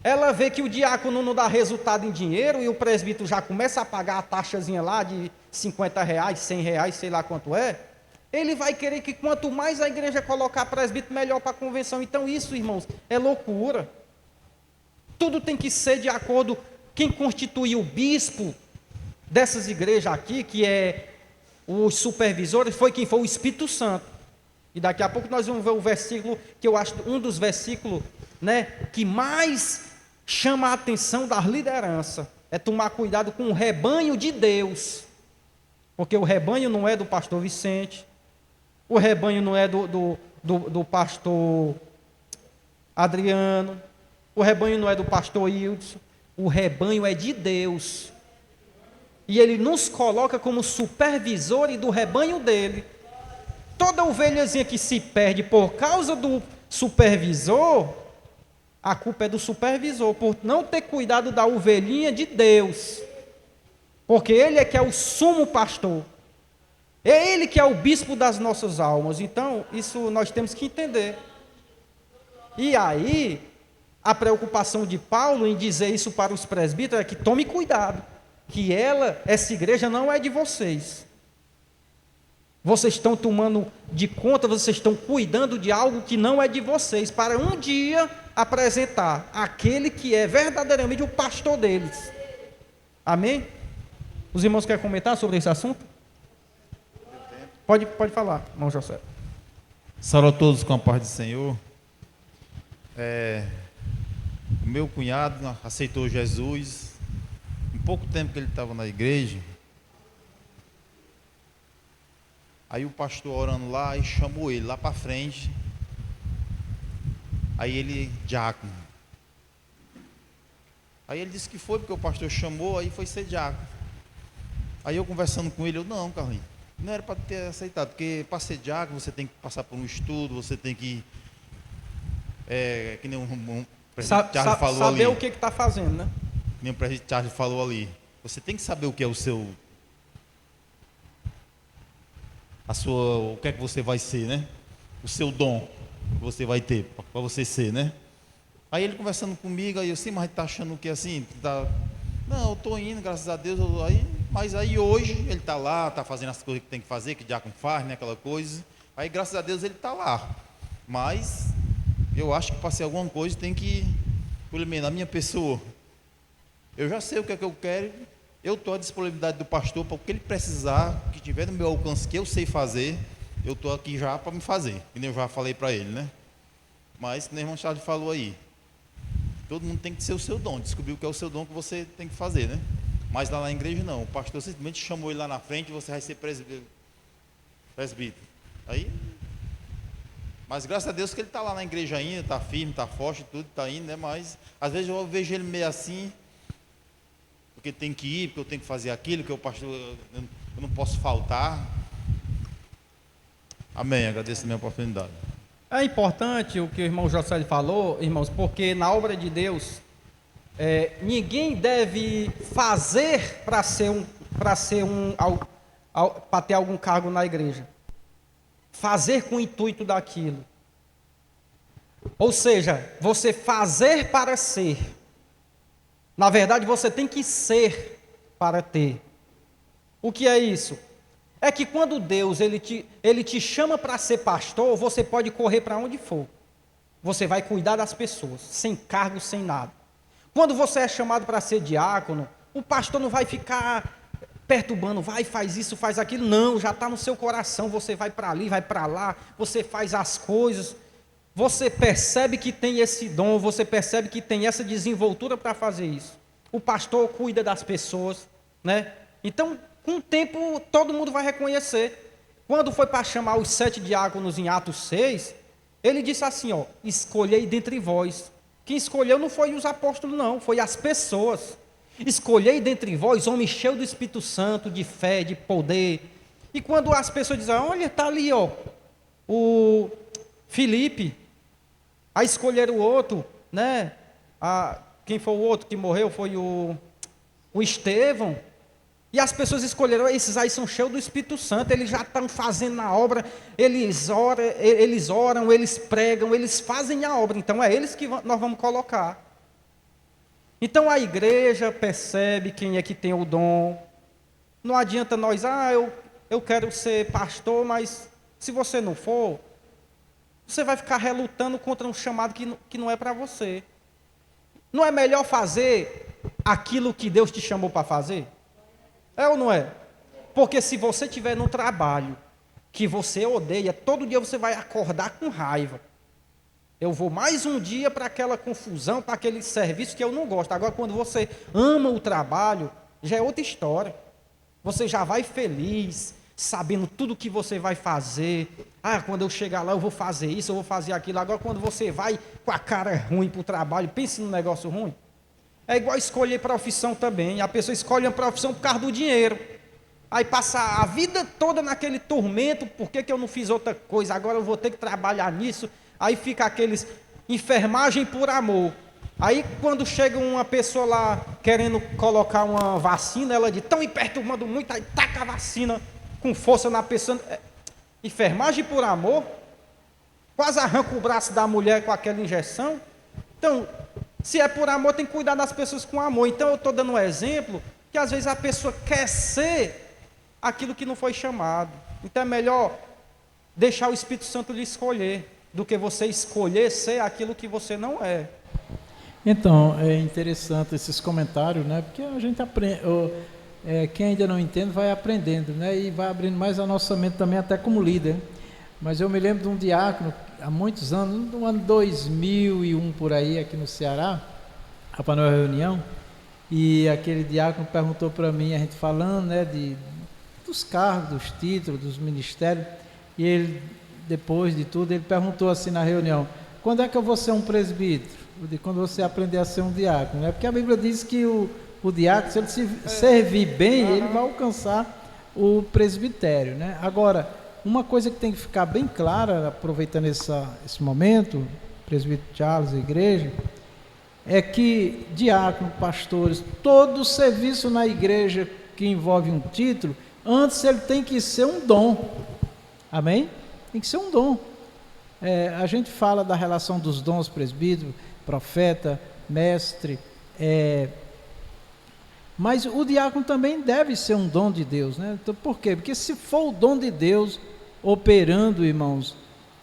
ela vê que o diácono não dá resultado em dinheiro e o presbítero já começa a pagar a taxazinha lá de R$50, R$100, sei lá quanto é, ele vai querer que quanto mais a igreja colocar presbítero, melhor para a convenção. Então isso, irmãos, é loucura. Tudo tem que ser de acordo. Quem constitui o bispo dessas igrejas aqui, que é os supervisores, foi quem foi? O Espírito Santo. E daqui a pouco nós vamos ver o versículo, que eu acho um dos versículos, né, que mais chama a atenção da liderança. É tomar cuidado com o rebanho de Deus. Porque o rebanho não é do pastor Vicente, o rebanho não é do pastor Adriano, o rebanho não é do pastor Hildson, o rebanho é de Deus. E ele nos coloca como supervisores do rebanho dele. Toda ovelhazinha que se perde por causa do supervisor, A culpa é do supervisor, por não ter cuidado da ovelhinha de Deus. Porque ele é que é o sumo pastor. É ele que é o bispo das nossas almas. Então, isso nós temos que entender. E aí, a preocupação de Paulo em dizer isso para os presbíteros é que tome cuidado, que essa igreja não é de vocês. Vocês estão tomando de conta, vocês estão cuidando de algo que não é de vocês, para um dia apresentar aquele que é verdadeiramente o pastor deles. Amém? Os irmãos querem comentar sobre esse assunto? Pode falar, irmão José. Saúde a todos com a paz do Senhor. O meu cunhado aceitou Jesus. Em pouco tempo que ele estava na igreja, aí o pastor orando lá e chamou ele lá para frente. Aí ele, diácono. Aí ele disse que foi porque o pastor chamou, aí foi ser diácono. Aí eu conversando com ele, não, Carlinhos, não era para ter aceitado, porque para ser diácono você tem que passar por um estudo, você tem que, que nem um presidente Charles falou ali. Saber o que está fazendo, né? Que nem o presidente Charles falou ali. Você tem que saber o que é o que é que você vai ser, né? O seu dom que você vai ter para você ser, né? Aí ele conversando comigo, aí eu sim, mas tá achando que assim, não, eu tô indo, graças a Deus, mas aí hoje ele tá lá, tá fazendo as coisas que tem que fazer, que o diácono faz, né, aquela coisa. Aí graças a Deus ele tá lá. Mas eu acho que para ser alguma coisa tem que, pelo menos na minha pessoa, eu já sei o que é que eu quero. Eu estou à disponibilidade do pastor para o que ele precisar, que tiver no meu alcance, que eu sei fazer, eu estou aqui já para me fazer, que nem eu já falei para ele, né? Mas, como o irmão Charles falou aí, todo mundo tem que ser o seu dom, descobrir o que é o seu dom que você tem que fazer, né? Mas lá na igreja não, o pastor simplesmente chamou ele lá na frente, você vai ser presbítero. Aí, mas graças a Deus que ele está lá na igreja ainda, está firme, está forte, tudo, está indo, né? Mas, às vezes eu vejo ele meio assim, porque tem que ir, porque eu tenho que fazer aquilo, que o pastor, eu não posso faltar. Amém, agradeço a minha oportunidade. É importante o que o irmão José falou, irmãos, porque na obra de Deus, ninguém deve fazer para ter algum cargo na igreja. Fazer com o intuito daquilo. Ou seja, você fazer para ser. Na verdade, você tem que ser para ter. O que é isso? É que quando Deus ele te chama para ser pastor, você pode correr para onde for. Você vai cuidar das pessoas, sem cargo, sem nada. Quando você é chamado para ser diácono, o pastor não vai ficar perturbando, vai, faz isso, faz aquilo. Não, já está no seu coração, você vai para ali, vai para lá, você faz as coisas. Você percebe que tem esse dom, você percebe que tem essa desenvoltura para fazer isso. O pastor cuida das pessoas, né? Então, com o tempo, todo mundo vai reconhecer. Quando foi para chamar os 7 diáconos em Atos 6, ele disse assim, ó, escolhei dentre vós. Quem escolheu não foi os apóstolos, não, foi as pessoas. Escolhei dentre vós homem cheio do Espírito Santo, de fé, de poder. E quando as pessoas dizem, olha, está ali, ó, o Filipe, aí escolheram o outro, né? Quem foi o outro que morreu foi o Estevão. E as pessoas escolheram, esses aí são cheios do Espírito Santo, eles já estão fazendo na obra, eles oram, eles pregam, eles fazem a obra, então é eles que nós vamos colocar. Então a igreja percebe quem é que tem o dom. Não adianta nós, eu quero ser pastor, mas se você não for, você vai ficar relutando contra um chamado que não é para você. Não é melhor fazer aquilo que Deus te chamou para fazer? É ou não é? Porque se você estiver no trabalho que você odeia, todo dia você vai acordar com raiva. Eu vou mais um dia para aquela confusão, para aquele serviço que eu não gosto. Agora, quando você ama o trabalho, já é outra história. Você já vai feliz, sabendo tudo que você vai fazer. Quando eu chegar lá eu vou fazer isso, eu vou fazer aquilo. Agora, quando você vai com a cara ruim para o trabalho, pense num negócio ruim. É igual escolher profissão também. A pessoa escolhe uma profissão por causa do dinheiro. Aí passa a vida toda naquele tormento, por que eu não fiz outra coisa? Agora eu vou ter que trabalhar nisso. Aí fica aqueles enfermagem por amor. Aí quando chega uma pessoa lá querendo colocar uma vacina, ela diz, estão me perturbando muito, aí taca a vacina com força na pessoa. Enfermagem por amor? Quase arranca o braço da mulher com aquela injeção. Então, se é por amor, tem que cuidar das pessoas com amor. Então eu estou dando um exemplo que às vezes a pessoa quer ser aquilo que não foi chamado. Então é melhor deixar o Espírito Santo lhe escolher, do que você escolher ser aquilo que você não é. Então, é interessante esses comentários, né? Porque a gente aprende, quem ainda não entende vai aprendendo, né? E vai abrindo mais a nossa mente também, até como líder. Mas eu me lembro de um diácono, há muitos anos, no ano 2001 por aí, aqui no Ceará, para uma reunião, e aquele diácono perguntou para mim, a gente falando, né, dos cargos, dos títulos, dos ministérios, e ele, depois de tudo, ele perguntou assim na reunião, quando é que eu vou ser um presbítero? Eu digo, quando você aprender a ser um diácono, né? Porque a Bíblia diz que o diácono, se ele se servir bem, ele vai alcançar o presbitério, né? Agora, uma coisa que tem que ficar bem clara, aproveitando esse momento, presbítero Charles, a igreja, é que diácono, pastores, todo serviço na igreja que envolve um título, antes ele tem que ser um dom. Amém? Tem que ser um dom. A gente fala da relação dos dons, presbítero, profeta, mestre, mas o diácono também deve ser um dom de Deus, né? Então, por quê? Porque se for o dom de Deus operando, irmãos,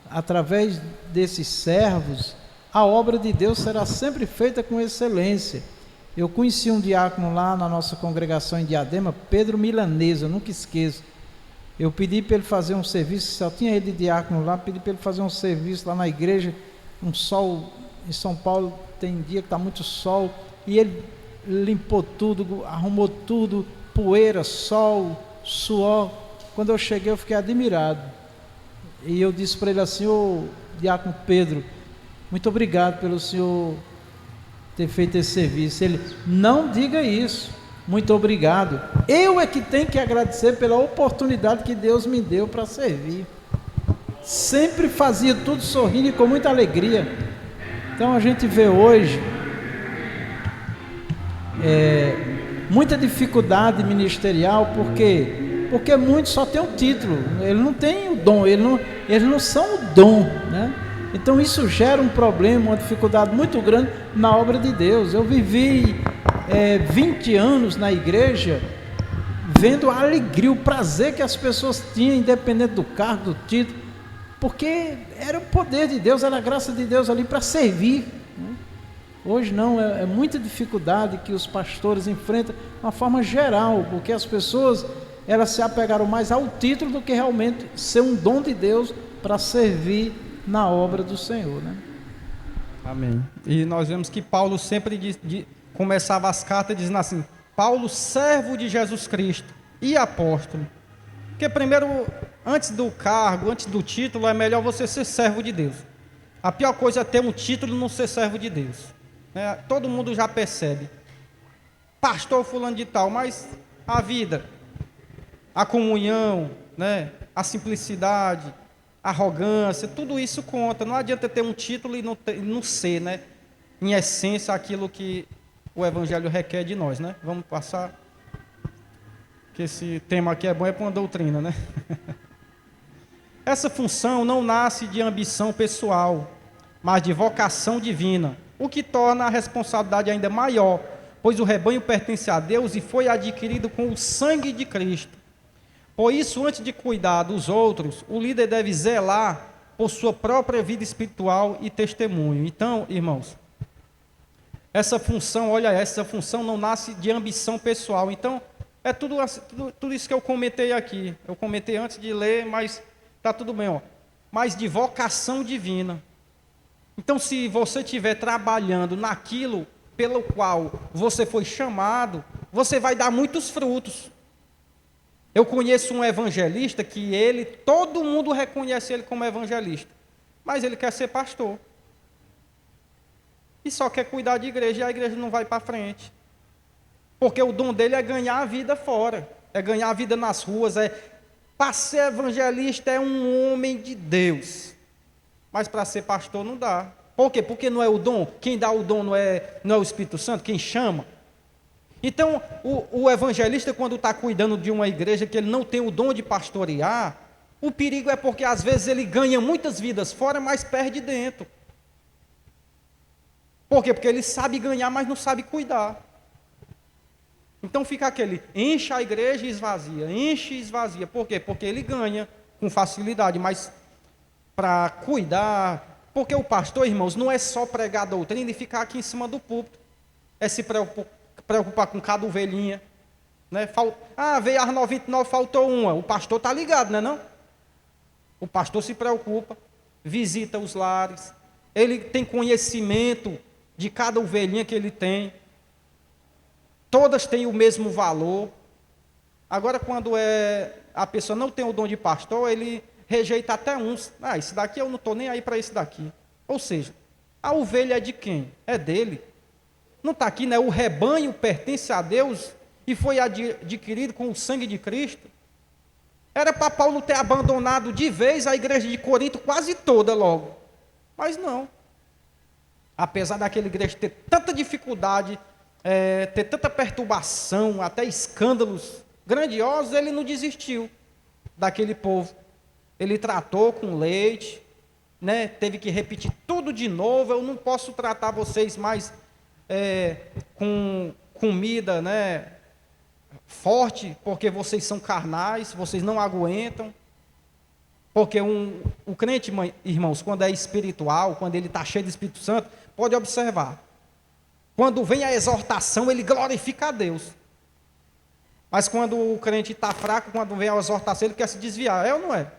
através desses servos, a obra de Deus será sempre feita com excelência. Eu conheci um diácono lá na nossa congregação em Diadema, Pedro Milanesa, eu nunca esqueço. Eu pedi para ele fazer um serviço, só tinha ele de diácono lá, pedi para ele fazer um serviço lá na igreja, um sol, em São Paulo tem dia que está muito sol, e ele limpou tudo, arrumou tudo, poeira, sol, suor. Quando eu cheguei eu fiquei admirado, e eu disse para ele assim, ô diácono Pedro, muito obrigado pelo senhor ter feito esse serviço. Ele, não diga isso, muito obrigado, eu é que tenho que agradecer pela oportunidade que Deus me deu para servir. Sempre fazia tudo sorrindo e com muita alegria. Então a gente vê hoje muita dificuldade ministerial, porque muitos só têm o título, ele não tem o dom, eles não são o dom, né? Então isso gera um problema, uma dificuldade muito grande na obra de Deus. Eu vivi 20 anos na igreja, vendo a alegria, o prazer que as pessoas tinham, independente do cargo, do título, porque era o poder de Deus, era a graça de Deus ali para servir, né? Hoje não, é muita dificuldade que os pastores enfrentam de uma forma geral, porque as pessoas, elas se apegaram mais ao título do que realmente ser um dom de Deus para servir na obra do Senhor, né? Amém. E nós vemos que Paulo sempre começava as cartas dizendo assim, Paulo, servo de Jesus Cristo e apóstolo. Porque primeiro, antes do cargo, antes do título, é melhor você ser servo de Deus. A pior coisa é ter um título e não ser servo de Deus, né? Todo mundo já percebe. Pastor fulano de tal, mas a vida, a comunhão, né? A simplicidade, a arrogância, tudo isso conta. Não adianta ter um título e não ser, né? Em essência, aquilo que o Evangelho requer de nós, né? Vamos passar, que esse tema aqui é bom, é para uma doutrina, né? Essa função não nasce de ambição pessoal, mas de vocação divina, o que torna a responsabilidade ainda maior, pois o rebanho pertence a Deus e foi adquirido com o sangue de Cristo. Por isso, antes de cuidar dos outros, o líder deve zelar por sua própria vida espiritual e testemunho. Então, irmãos, essa função não nasce de ambição pessoal. Então, é tudo isso que eu comentei aqui. Eu comentei antes de ler, mas está tudo bem, ó. Mas de vocação divina. Então, se você estiver trabalhando naquilo pelo qual você foi chamado, você vai dar muitos frutos. Eu conheço um evangelista que todo mundo reconhece ele como evangelista, mas ele quer ser pastor. E só quer cuidar de igreja, e a igreja não vai para frente. Porque o dom dele é ganhar a vida fora, é ganhar a vida nas ruas, para ser evangelista é um homem de Deus. Mas para ser pastor não dá. Por quê? Porque não é o dom. Quem dá o dom não é o Espírito Santo, quem chama. Então, o evangelista, quando está cuidando de uma igreja que ele não tem o dom de pastorear, o perigo é porque às vezes ele ganha muitas vidas fora, mas perde dentro. Por quê? Porque ele sabe ganhar, mas não sabe cuidar. Então fica aquele, enche a igreja e esvazia, enche e esvazia. Por quê? Porque ele ganha com facilidade, mas para cuidar, porque o pastor, irmãos, não é só pregar a doutrina e ficar aqui em cima do púlpito, é se preocupar com cada ovelhinha, né? Veio às 99, faltou uma, o pastor está ligado, não é não? O pastor se preocupa, visita os lares, ele tem conhecimento de cada ovelhinha que ele tem, todas têm o mesmo valor. Agora, quando a pessoa não tem o dom de pastor, ele rejeita até uns. Esse daqui eu não estou nem aí para esse daqui. Ou seja, a ovelha é de quem? É dele. Não está aqui, né? O rebanho pertence a Deus e foi adquirido com o sangue de Cristo. Era para Paulo ter abandonado de vez a igreja de Corinto quase toda logo. Mas não. Apesar daquela igreja ter tanta dificuldade, ter tanta perturbação, até escândalos grandiosos, ele não desistiu daquele povo. Ele tratou com leite, né? Teve que repetir tudo de novo. Eu não posso tratar vocês mais com comida, né, forte, porque vocês são carnais, vocês não aguentam. Porque o crente, irmãos, quando é espiritual, quando ele está cheio do Espírito Santo, pode observar. Quando vem a exortação, ele glorifica a Deus. Mas quando o crente está fraco, quando vem a exortação, ele quer se desviar. É ou não é?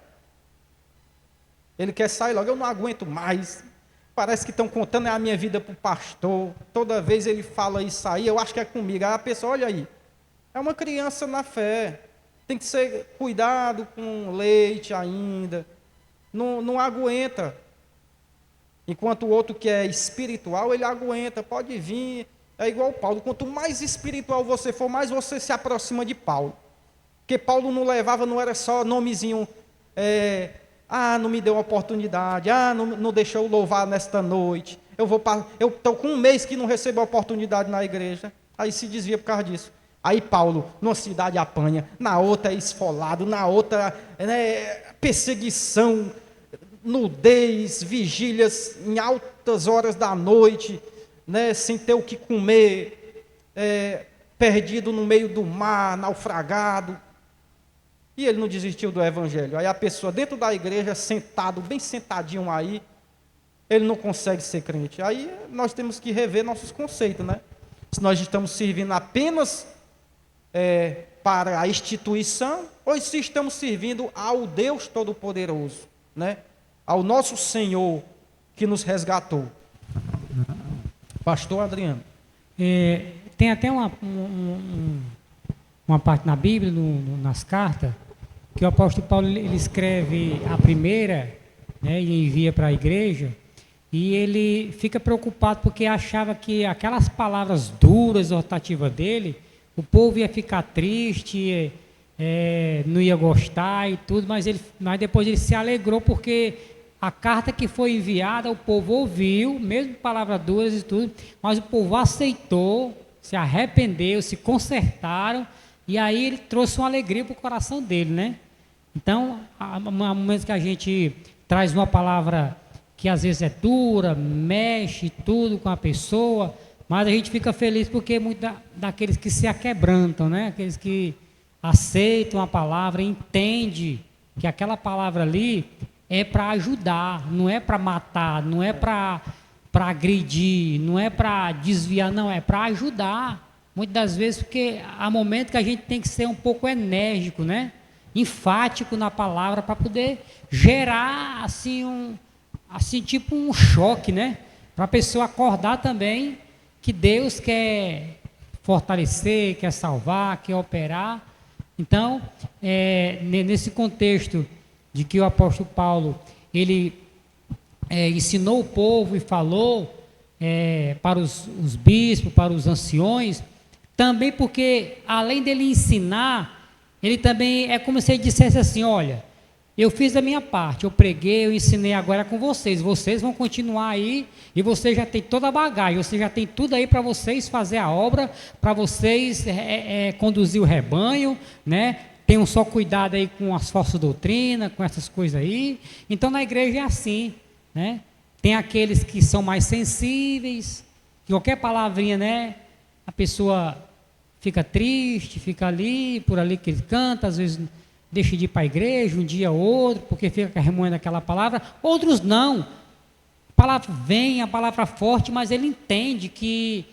Ele quer sair logo, eu não aguento mais. Parece que estão contando a minha vida para o pastor. Toda vez ele fala isso aí, eu acho que é comigo. Aí a pessoa, olha aí, é uma criança na fé. Tem que ser cuidado com leite ainda. Não aguenta. Enquanto o outro que é espiritual, ele aguenta, pode vir. É igual Paulo. Quanto mais espiritual você for, mais você se aproxima de Paulo. Porque Paulo não levava, não era só nomezinho, não me deu oportunidade, não deixou eu louvar nesta noite. Eu estou com um mês que não recebo a oportunidade na igreja. Aí se desvia por causa disso. Aí Paulo, numa cidade apanha, na outra é esfolado, na outra perseguição, nudez, vigílias em altas horas da noite, né, sem ter o que comer, perdido no meio do mar, naufragado. E ele não desistiu do evangelho. Aí a pessoa dentro da igreja, sentado, bem sentadinho aí, ele não consegue ser crente. Aí nós temos que rever nossos conceitos, né? Se nós estamos servindo apenas para a instituição, ou se estamos servindo ao Deus Todo-Poderoso, né? Ao nosso Senhor que nos resgatou. Pastor Adriano. Tem até uma parte na Bíblia, nas cartas, que o apóstolo Paulo ele escreve a primeira, né, e envia para a igreja, e ele fica preocupado porque achava que aquelas palavras duras, exortativas dele, o povo ia ficar triste, não ia gostar e tudo, mas depois ele se alegrou porque a carta que foi enviada, o povo ouviu, mesmo palavras duras e tudo, mas o povo aceitou, se arrependeu, se consertaram, e aí ele trouxe uma alegria para o coração dele, né? Então, há momentos que a gente traz uma palavra que às vezes é dura, mexe tudo com a pessoa, mas a gente fica feliz porque muitos daqueles que se aquebrantam, né? Aqueles que aceitam a palavra, entendem que aquela palavra ali é para ajudar, não é para matar, não é para agredir, não é para desviar, não, é para ajudar. Muitas das vezes, porque há momentos que a gente tem que ser um pouco enérgico, né? Enfático na palavra para poder gerar assim tipo um choque, né? Para a pessoa acordar também que Deus quer fortalecer, quer salvar, quer operar. Então, nesse contexto de que o apóstolo Paulo ele ensinou o povo e falou para os bispos, para os anciões, também porque além dele ensinar, ele também é como se ele dissesse assim: olha, Eu fiz a minha parte, eu preguei, eu ensinei agora com vocês. Vocês vão continuar aí e vocês já têm toda a bagagem, vocês já têm tudo aí para vocês fazer a obra, para vocês conduzir o rebanho, né? Tenham só cuidado aí com as falsas doutrinas, com essas coisas aí. Então na igreja é assim, né? Tem aqueles que são mais sensíveis, que qualquer palavrinha, né? A pessoa fica triste, fica ali, por ali que ele canta, às vezes deixa de ir para a igreja um dia ou outro, porque fica remoendo aquela palavra. Outros não. A palavra vem, a palavra forte, mas ele entende que,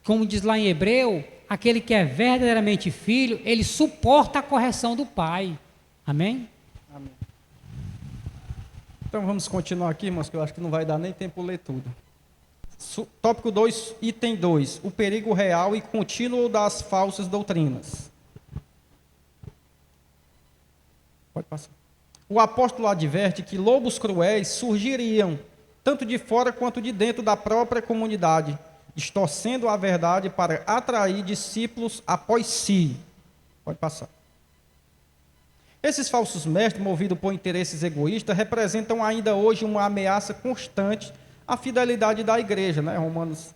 como diz lá em Hebreu, aquele que é verdadeiramente filho, ele suporta a correção do pai. Amém? Amém. Então vamos continuar aqui, irmãos, que eu acho que não vai dar nem tempo ler tudo. Tópico 2, item 2. O perigo real e contínuo das falsas doutrinas. Pode passar. O apóstolo adverte que lobos cruéis surgiriam, tanto de fora quanto de dentro da própria comunidade, distorcendo a verdade para atrair discípulos após si. Pode passar. Esses falsos mestres, movidos por interesses egoístas, representam ainda hoje uma ameaça constante à fidelidade da igreja, né? Romanos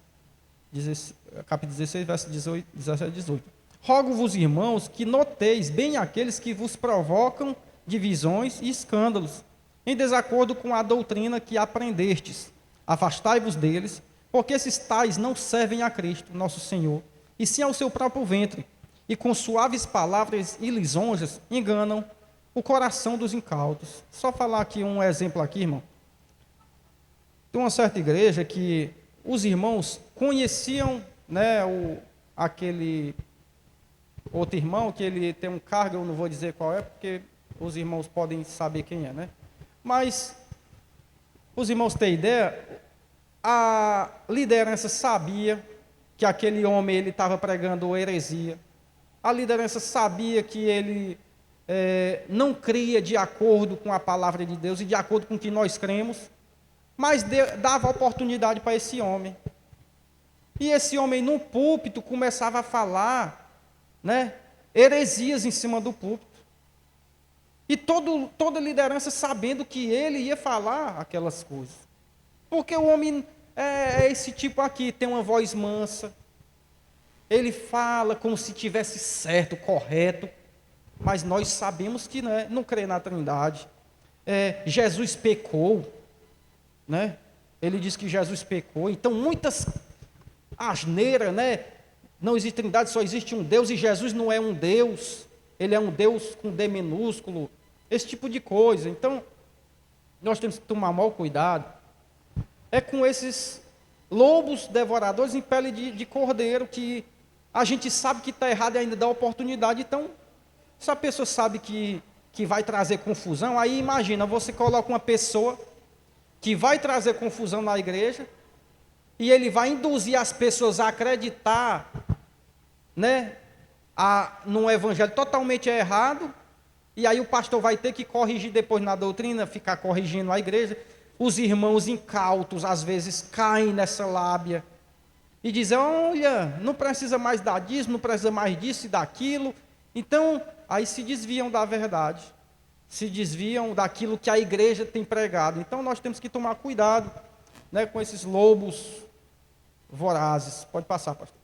16, capítulo 16, verso 17 a 18. Rogo-vos, irmãos, que noteis bem aqueles que vos provocam divisões e escândalos, em desacordo com a doutrina que aprendestes. Afastai-vos deles, porque esses tais não servem a Cristo, nosso Senhor, e sim ao seu próprio ventre, e com suaves palavras e lisonjas enganam o coração dos incautos. Só falar aqui um exemplo aqui, irmão. Tem uma certa igreja que os irmãos conheciam, né, aquele outro irmão, que ele tem um cargo, eu não vou dizer qual é, porque os irmãos podem saber quem é, né? Mas, os irmãos têm ideia, a liderança sabia que aquele homem ele estava pregando heresia. A liderança sabia que ele não cria de acordo com a palavra de Deus e de acordo com o que nós cremos, mas dava oportunidade para esse homem. E esse homem, no púlpito, começava a falar, né, heresias em cima do púlpito. E toda a liderança sabendo que ele ia falar aquelas coisas. Porque o homem é esse tipo aqui, tem uma voz mansa. Ele fala como se tivesse certo, correto. Mas nós sabemos que não crê na Trindade. Jesus pecou, né? Ele diz que Jesus pecou. Então, muitas asneiras, né? Não existe Trindade, só existe um Deus. E Jesus não é um Deus. Ele é um Deus com D minúsculo. Esse tipo de coisa. Então, nós temos que tomar maior cuidado. É com esses lobos devoradores em pele de cordeiro que a gente sabe que está errado e ainda dá oportunidade. Então, se a pessoa sabe que vai trazer confusão, aí imagina, você coloca uma pessoa que vai trazer confusão na igreja e ele vai induzir as pessoas a acreditar, né, num evangelho totalmente errado, e aí o pastor vai ter que corrigir depois na doutrina, ficar corrigindo a igreja. Os irmãos incautos, às vezes, caem nessa lábia e dizem, olha, não precisa mais dar dízimo, não precisa mais disso e daquilo. Então, aí se desviam da verdade, se desviam daquilo que a igreja tem pregado. Então, nós temos que tomar cuidado, né, com esses lobos vorazes. Pode passar, pastor.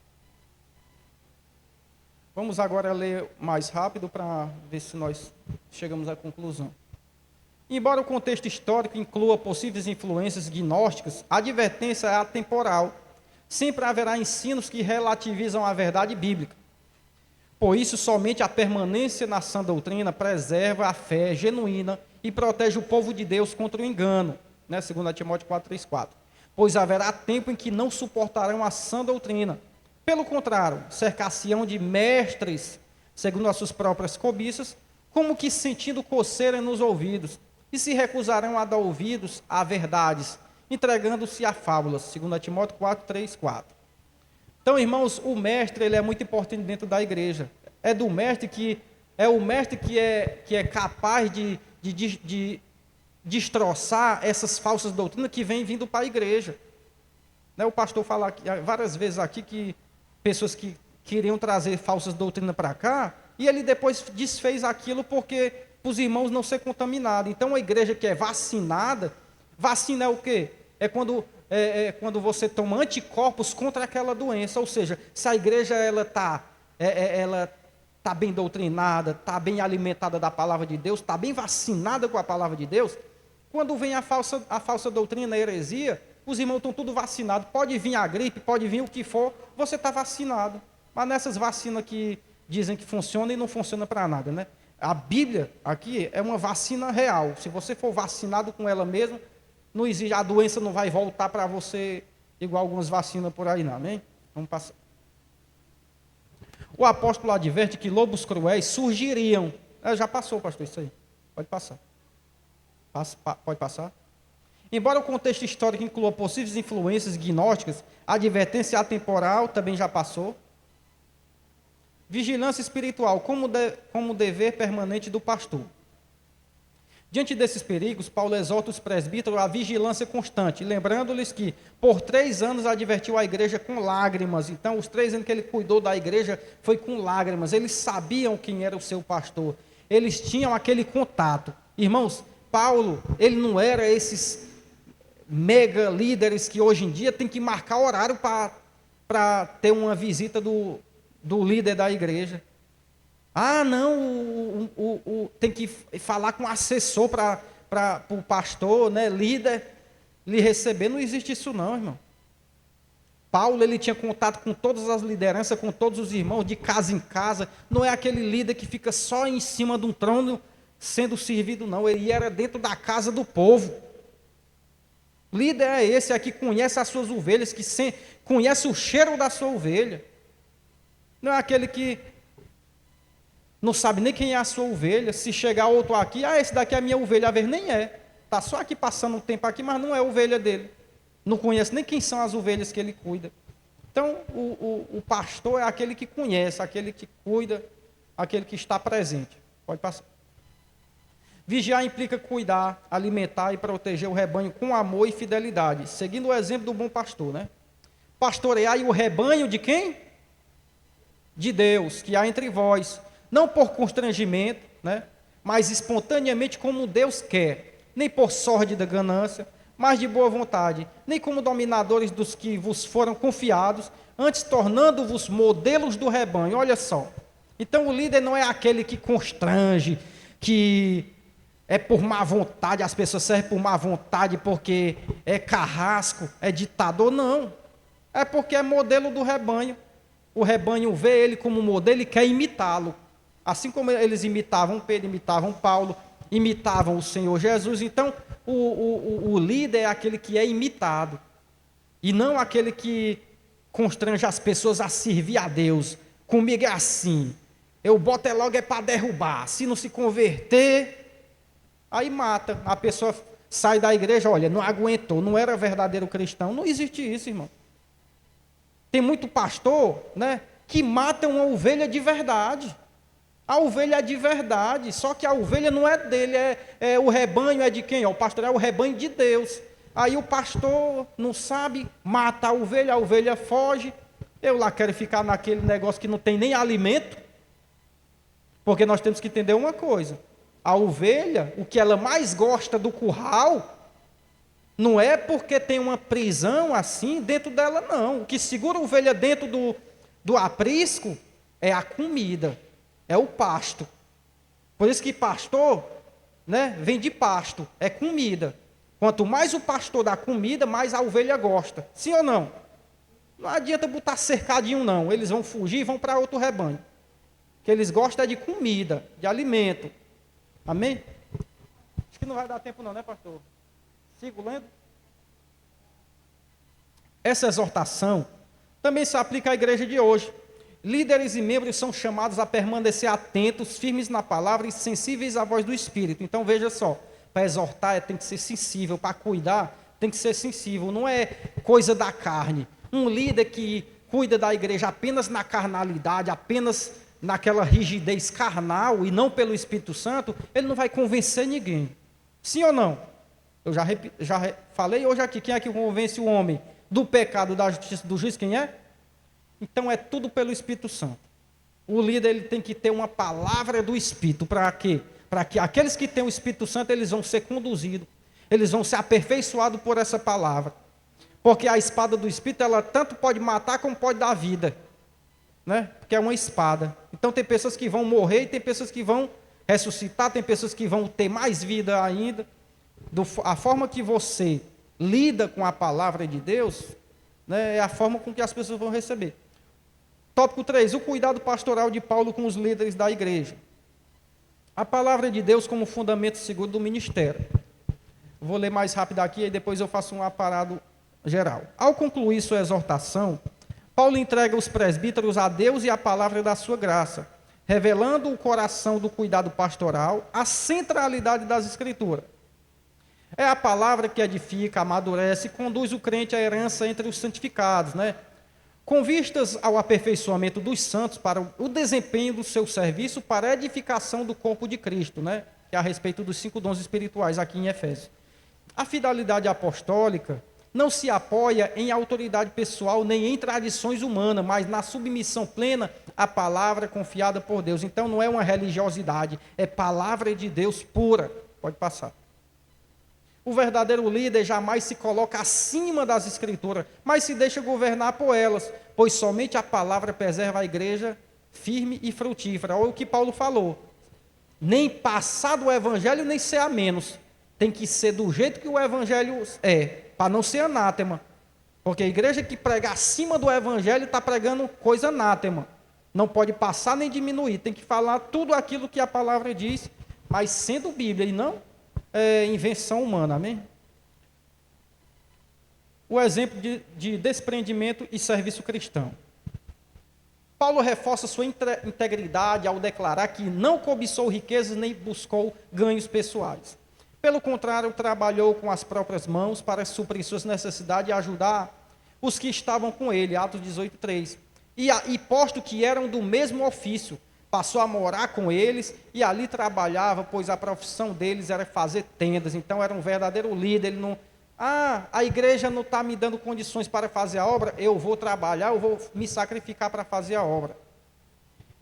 Vamos agora ler mais rápido para ver se nós chegamos à conclusão. Embora o contexto histórico inclua possíveis influências gnósticas, a advertência é atemporal. Sempre haverá ensinos que relativizam a verdade bíblica. Por isso, somente a permanência na sã doutrina preserva a fé genuína e protege o povo de Deus contra o engano. Né? 2 Timóteo 4:3-4. Pois haverá tempo em que não suportarão a sã doutrina. Pelo contrário, cercar-se-ão de mestres, segundo as suas próprias cobiças, como que sentindo coceira nos ouvidos, e se recusarão a dar ouvidos a verdades, entregando-se a fábulas. 2 Timóteo 4:3-4. Então, irmãos, o mestre ele é muito importante dentro da igreja. É do mestre que é o mestre que é capaz de destroçar essas falsas doutrinas que vêm vindo para a igreja. Né, o pastor fala aqui, várias vezes aqui que pessoas que queriam trazer falsas doutrinas para cá, e ele depois desfez aquilo porque para os irmãos não ser contaminados. Então, a igreja que é vacinada, vacina é o quê? É quando você toma anticorpos contra aquela doença. Ou seja, se a igreja ela tá bem doutrinada, está bem alimentada da palavra de Deus, está bem vacinada com a palavra de Deus, quando vem a falsa doutrina, a heresia, os irmãos estão tudo vacinados. Pode vir a gripe, pode vir o que for, você está vacinado. Mas nessas vacinas que dizem que funcionam e não funcionam para nada, né? A Bíblia aqui é uma vacina real. Se você for vacinado com ela mesmo, não existe, a doença não vai voltar para você igual algumas vacinas por aí, não, amém? Vamos passar. O apóstolo adverte que lobos cruéis surgiriam. Já passou, pastor, isso aí. Pode passar. Pode passar. Embora o contexto histórico inclua possíveis influências gnósticas, a advertência atemporal também já passou. Vigilância espiritual, como dever permanente do pastor. Diante desses perigos, Paulo exorta os presbíteros à vigilância constante, lembrando-lhes que, por 3 anos, advertiu a igreja com lágrimas. Então, os 3 anos que ele cuidou da igreja foi com lágrimas. Eles sabiam quem era o seu pastor. Eles tinham aquele contato. Irmãos, Paulo, ele não era esses mega líderes que hoje em dia tem que marcar horário para ter uma visita do líder da igreja. Ah, não, tem que falar com o assessor para o pastor, né, líder, lhe receber. Não existe isso não, irmão. Paulo, ele tinha contato com todas as lideranças, com todos os irmãos, de casa em casa. Não é aquele líder que fica só em cima de um trono sendo servido, não. Ele era dentro da casa do povo. Líder é esse que conhece as suas ovelhas, que conhece o cheiro da sua ovelha. Não é aquele que não sabe nem quem é a sua ovelha. Se chegar outro aqui, esse daqui é a minha ovelha, a vez nem é. Está só aqui passando um tempo aqui, mas não é a ovelha dele. Não conhece nem quem são as ovelhas que ele cuida. Então, o pastor é aquele que conhece, aquele que cuida, aquele que está presente. Pode passar. Vigiar implica cuidar, alimentar e proteger o rebanho com amor e fidelidade, seguindo o exemplo do bom pastor, né? Pastoreai o rebanho de quem? De Deus, que há entre vós, não por constrangimento, né? Mas espontaneamente como Deus quer, nem por sórdida ganância, mas de boa vontade, nem como dominadores dos que vos foram confiados, antes tornando-vos modelos do rebanho. Olha só, então o líder não é aquele que constrange, que é por má vontade, as pessoas servem por má vontade porque é carrasco, é ditador, não. É porque é modelo do rebanho. O rebanho vê ele como modelo e quer imitá-lo. Assim como eles imitavam Pedro, imitavam Paulo, imitavam o Senhor Jesus. Então, o líder é aquele que é imitado. E não aquele que constrange as pessoas a servir a Deus. Comigo é assim. Eu boto logo para derrubar. Se não se converter, aí mata. A pessoa sai da igreja, olha, não aguentou, não era verdadeiro cristão. Não existe isso, irmão. Tem muito pastor, né, que mata uma ovelha de verdade. A ovelha é de verdade, só que a ovelha não é dele, o rebanho é de quem? O pastor é o rebanho de Deus. Aí o pastor não sabe, mata a ovelha foge. Eu lá quero ficar naquele negócio que não tem nem alimento. Porque nós temos que entender uma coisa. A ovelha, o que ela mais gosta do curral, não é porque tem uma prisão assim dentro dela, não. O que segura a ovelha dentro do aprisco é a comida. É o pasto. Por isso que pastor, né, vem de pasto, é comida. Quanto mais o pastor dá comida, mais a ovelha gosta. Sim ou não? Não adianta botar cercadinho, não. Eles vão fugir e vão para outro rebanho. O que eles gostam é de comida, de alimento. Amém? Acho que não vai dar tempo não, né, pastor? Sigo lendo. Essa exortação também se aplica à igreja de hoje. Líderes e membros são chamados a permanecer atentos, firmes na palavra e sensíveis à voz do Espírito. Então veja só, para exortar tem que ser sensível, para cuidar tem que ser sensível, não é coisa da carne. Um líder que cuida da igreja apenas na carnalidade, apenas naquela rigidez carnal e não pelo Espírito Santo, ele não vai convencer ninguém. Sim ou não? Eu já falei hoje aqui, quem é que convence o homem do pecado, da justiça, do juízo, quem é? Então é tudo pelo Espírito Santo. O líder ele tem que ter uma palavra do Espírito. Para quê? para que aqueles que têm o Espírito Santo, eles vão ser conduzidos, eles vão ser aperfeiçoados por essa palavra. Porque a espada do Espírito, ela tanto pode matar como pode dar vida, né? Porque é uma espada. Então tem pessoas que vão morrer e tem pessoas que vão ressuscitar, tem pessoas que vão ter mais vida ainda. A forma que você lida com a palavra de Deus, né, é a forma com que as pessoas vão receber. Tópico 3, o cuidado pastoral de Paulo com os líderes da igreja. A palavra de Deus como fundamento seguro do ministério. Vou ler mais rápido aqui e depois eu faço um aparado geral. Ao concluir sua exortação, Paulo entrega os presbíteros a Deus e a palavra da sua graça, revelando o coração do cuidado pastoral, a centralidade das Escrituras. É a palavra que edifica, amadurece e conduz o crente à herança entre os santificados, né? Com vistas ao aperfeiçoamento dos santos para o desempenho do seu serviço para a edificação do corpo de Cristo, né? Que é a respeito dos 5 dons espirituais aqui em Efésios. A fidelidade apostólica não se apoia em autoridade pessoal nem em tradições humanas, mas na submissão plena à palavra confiada por Deus. Então não é uma religiosidade, é palavra de Deus pura. Pode passar. O verdadeiro líder jamais se coloca acima das Escrituras, mas se deixa governar por elas, pois somente a palavra preserva a igreja firme e frutífera. Olha o que Paulo falou. Nem passar do evangelho, nem ser a menos. Tem que ser do jeito que o evangelho é, para não ser anátema. Porque a igreja que prega acima do evangelho está pregando coisa anátema. Não pode passar nem diminuir, tem que falar tudo aquilo que a palavra diz, mas sendo Bíblia e não invenção humana, amém? O exemplo de desprendimento e serviço cristão. Paulo reforça sua integridade ao declarar que não cobiçou riquezas nem buscou ganhos pessoais. Pelo contrário, trabalhou com as próprias mãos para suprir suas necessidades e ajudar os que estavam com ele, Atos 18:3. E posto que eram do mesmo ofício, passou a morar com eles e ali trabalhava, pois a profissão deles era fazer tendas. Então era um verdadeiro líder. Ele não, a igreja não está me dando condições para fazer a obra, eu vou trabalhar, eu vou me sacrificar para fazer a obra.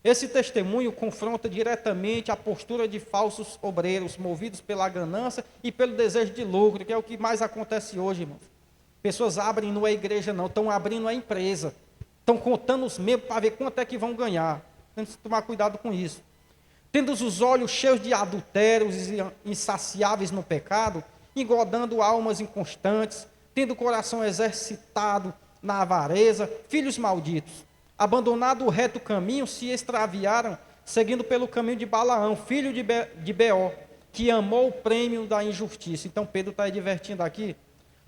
Esse testemunho confronta diretamente a postura de falsos obreiros, movidos pela ganância e pelo desejo de lucro, que é o que mais acontece hoje, irmãos. Pessoas abrem, não é igreja não, estão abrindo a empresa, estão contando os membros para ver quanto é que vão ganhar. Temos que tomar cuidado com isso. Tendo os olhos cheios de adultérios e insaciáveis no pecado, engodando almas inconstantes, tendo o coração exercitado na avareza, filhos malditos, abandonado o reto caminho, se extraviaram, seguindo pelo caminho de Balaão, filho de Beó, que amou o prêmio da injustiça. Então Pedro está advertindo aqui,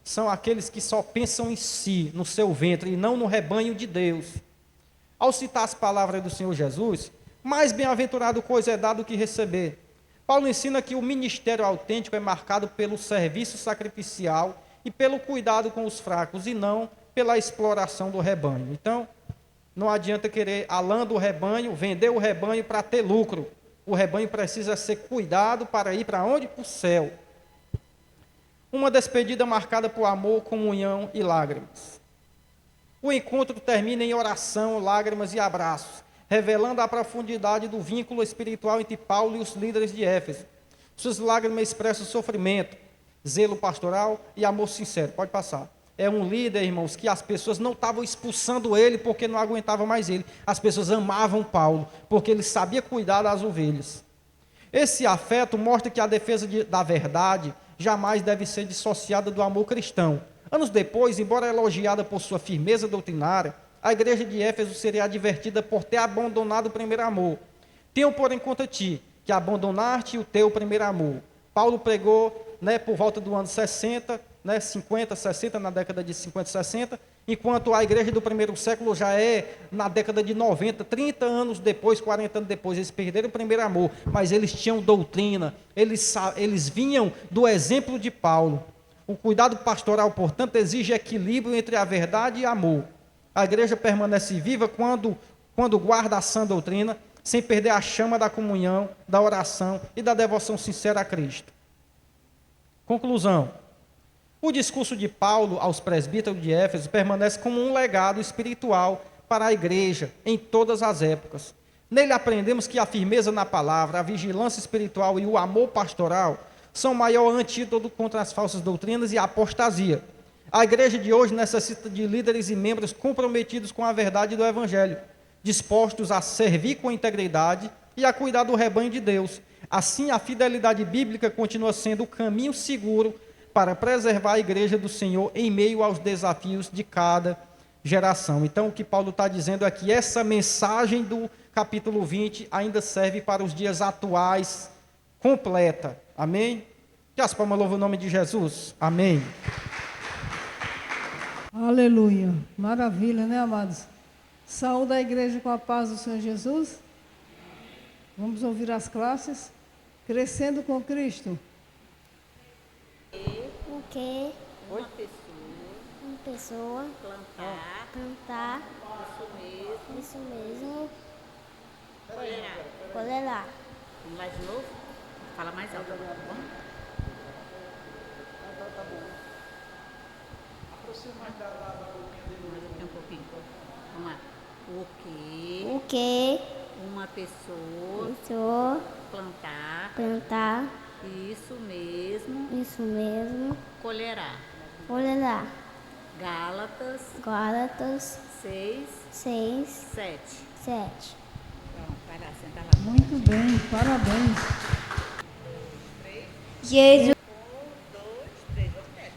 são aqueles que só pensam em si, no seu ventre, e não no rebanho de Deus. Ao citar as palavras do Senhor Jesus, mais bem-aventurado coisa é dar do que receber. Paulo ensina que o ministério autêntico é marcado pelo serviço sacrificial e pelo cuidado com os fracos, e não pela exploração do rebanho. Então, não adianta querer a lã do rebanho, vender o rebanho para ter lucro. O rebanho precisa ser cuidado para ir para onde? Para o céu. Uma despedida marcada por amor, comunhão e lágrimas. O encontro termina em oração, lágrimas e abraços, revelando a profundidade do vínculo espiritual entre Paulo e os líderes de Éfeso. Suas lágrimas expressam sofrimento, zelo pastoral e amor sincero. Pode passar. É um líder, irmãos, que as pessoas não estavam expulsando ele porque não aguentavam mais ele. As pessoas amavam Paulo, porque ele sabia cuidar das ovelhas. Esse afeto mostra que a defesa da verdade jamais deve ser dissociada do amor cristão. Anos depois, embora elogiada por sua firmeza doutrinária, a igreja de Éfeso seria advertida por ter abandonado o primeiro amor. Tenham por em conta ti, que abandonaste o teu primeiro amor. Paulo pregou, por volta do ano 60, 50, 60, na década de 50 e 60, enquanto a igreja do primeiro século já é na década de 90, 30 anos depois, 40 anos depois, eles perderam o primeiro amor, mas eles tinham doutrina, eles vinham do exemplo de Paulo. O cuidado pastoral, portanto, exige equilíbrio entre a verdade e amor. A igreja permanece viva quando guarda a sã doutrina, sem perder a chama da comunhão, da oração e da devoção sincera a Cristo. Conclusão. O discurso de Paulo aos presbíteros de Éfeso permanece como um legado espiritual para a igreja em todas as épocas. Nele aprendemos que a firmeza na palavra, a vigilância espiritual e o amor pastoral são o maior antídoto contra as falsas doutrinas e a apostasia. A igreja de hoje necessita de líderes e membros comprometidos com a verdade do Evangelho, dispostos a servir com integridade e a cuidar do rebanho de Deus. Assim, a fidelidade bíblica continua sendo o caminho seguro para preservar a igreja do Senhor em meio aos desafios de cada geração. Então, o que Paulo está dizendo é que essa mensagem do capítulo 20 ainda serve para os dias atuais, completa. Amém? Que as palmas louvam o nome de Jesus. Amém. Aleluia. Maravilha, né, amados? Saúde a igreja com a paz do Senhor Jesus. Vamos ouvir as classes. Crescendo com Cristo. O que? Uma pessoa. Plantar. Isso mesmo. Colerar. Vamos lá de novo? Fala mais alto, tá bom? Tá bom. Aproxima mais da boquinha dele. Um pouquinho. Vamos lá. O que? Uma pessoa. Pessoa. Plantar. Isso mesmo. Colherá. Colerar. Gálatas 6, 7. 7. Pronto, vai lá, senta lá. Muito bem, parabéns.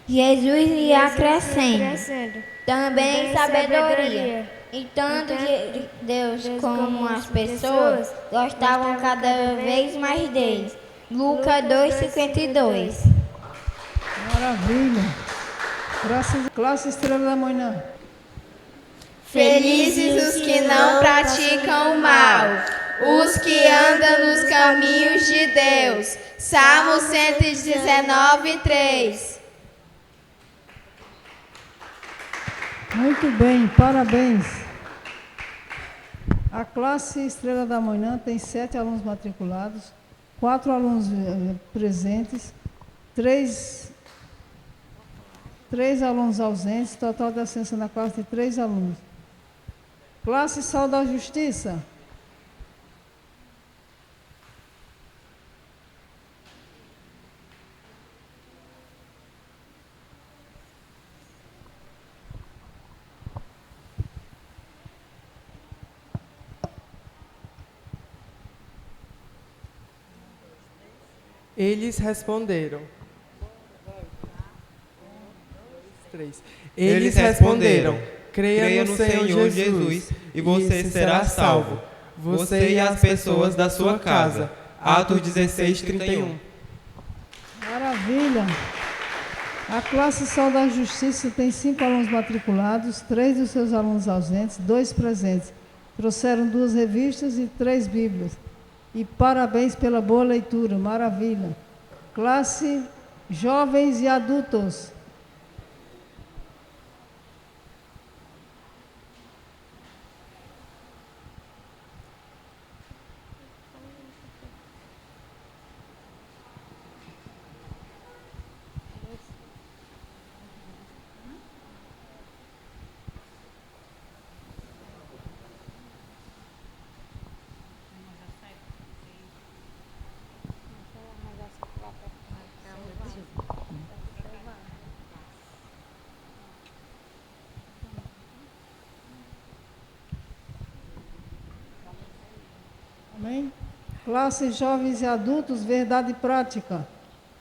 Jesus ia crescendo, também sabedoria. E tanto de Deus como as pessoas gostavam cada vez mais deles. Lucas 2:52. Maravilha. Classe Estrela da Manhã. Felizes os que não praticam o mal, os que andam nos caminhos de Deus. Salmo 119:3. Muito bem, parabéns. A classe Estrela da Manhã tem 7 alunos matriculados, 4 alunos presentes, 3 alunos ausentes, total de assistência na classe de 3 alunos. Classe Sal da Justiça. Eles responderam. Eles responderam: creia no Senhor Jesus e você será salvo, você e as pessoas da sua casa. Atos 16:31. Maravilha. A classe Sal da Justiça tem 5 alunos matriculados, 3 dos seus alunos ausentes, 2 presentes. Trouxeram 2 revistas e 3 bíblias. E parabéns pela boa leitura, maravilha. Classe Jovens e Adultos. Amém? Classe Jovens e Adultos, Verdade e Prática.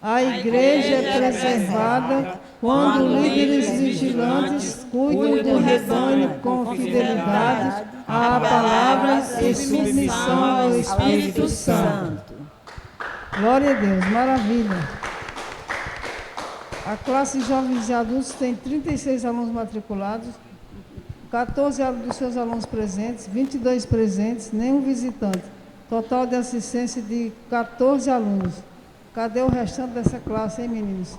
A igreja é preservada quando líderes vigilantes cuidam do rebanho com fidelidade à palavra e submissão ao Espírito Santo. Glória a Deus, maravilha. A classe Jovens e Adultos tem 36 alunos matriculados, 14 dos seus alunos presentes, 22 presentes, nenhum visitante. Total de assistência de 14 alunos. Cadê o restante dessa classe, hein, meninos?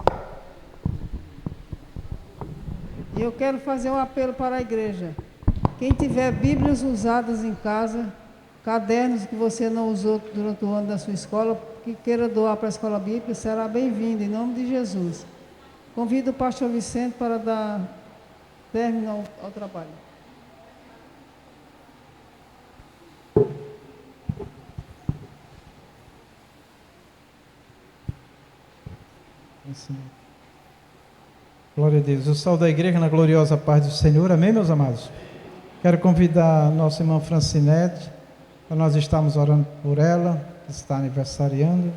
E eu quero fazer um apelo para a igreja. Quem tiver Bíblias usadas em casa, cadernos que você não usou durante o ano da sua escola, que queira doar para a escola bíblica, será bem-vindo, em nome de Jesus. Convido o pastor Vicente para dar término ao trabalho. Glória a Deus. Eu saúdo a igreja na gloriosa paz do Senhor. Amém, meus amados? Quero convidar a nossa irmã Francinete, para nós estarmos orando por ela, que está aniversariando.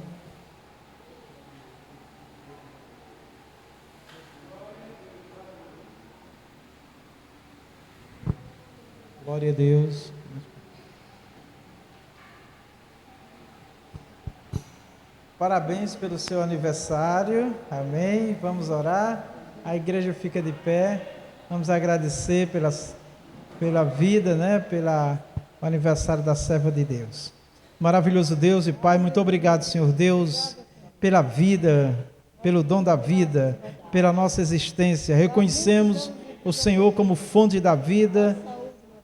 Glória a Deus. Parabéns pelo seu aniversário. Amém. Vamos orar. A igreja fica de pé. Vamos agradecer pela vida, né? Pelo aniversário da serva de Deus. Maravilhoso Deus e Pai, muito obrigado, Senhor Deus, pela vida, pelo dom da vida, pela nossa existência. Reconhecemos o Senhor como fonte da vida.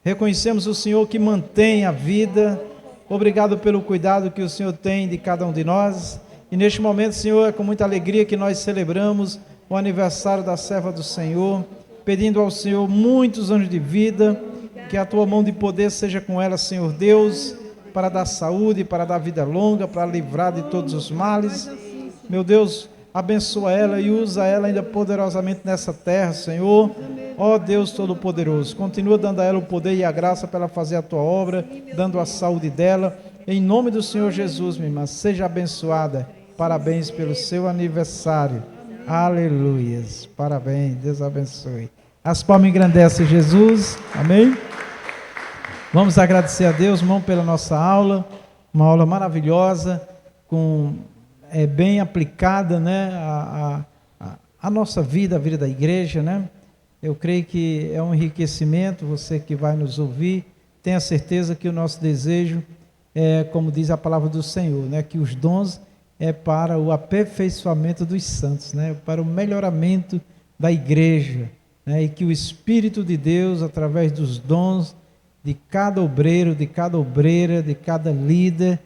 Reconhecemos o Senhor que mantém a vida. Obrigado pelo cuidado que o Senhor tem de cada um de nós. E neste momento, Senhor, é com muita alegria que nós celebramos o aniversário da serva do Senhor, pedindo ao Senhor muitos anos de vida, que a tua mão de poder seja com ela, Senhor Deus, para dar saúde, para dar vida longa, para livrar de todos os males. Meu Deus, abençoa ela e usa ela ainda poderosamente nessa terra, Senhor. Ó Deus Todo-Poderoso, continua dando a ela o poder e a graça para ela fazer a tua obra, dando a saúde dela. Em nome do Senhor Jesus, minha irmã, seja abençoada. Parabéns pelo seu aniversário. Aleluias. Parabéns, Deus abençoe. As palmas engrandecem Jesus. Amém? Vamos agradecer a Deus, irmão, pela nossa aula. Uma aula maravilhosa, bem aplicada, né, a nossa vida, a vida da igreja, né? Eu creio que é um enriquecimento. Você que vai nos ouvir, tenha certeza que o nosso desejo é, como diz a palavra do Senhor, né, que os dons é para o aperfeiçoamento dos santos, né, para o melhoramento da igreja, né, e que o Espírito de Deus, através dos dons de cada obreiro, de cada obreira, de cada líder,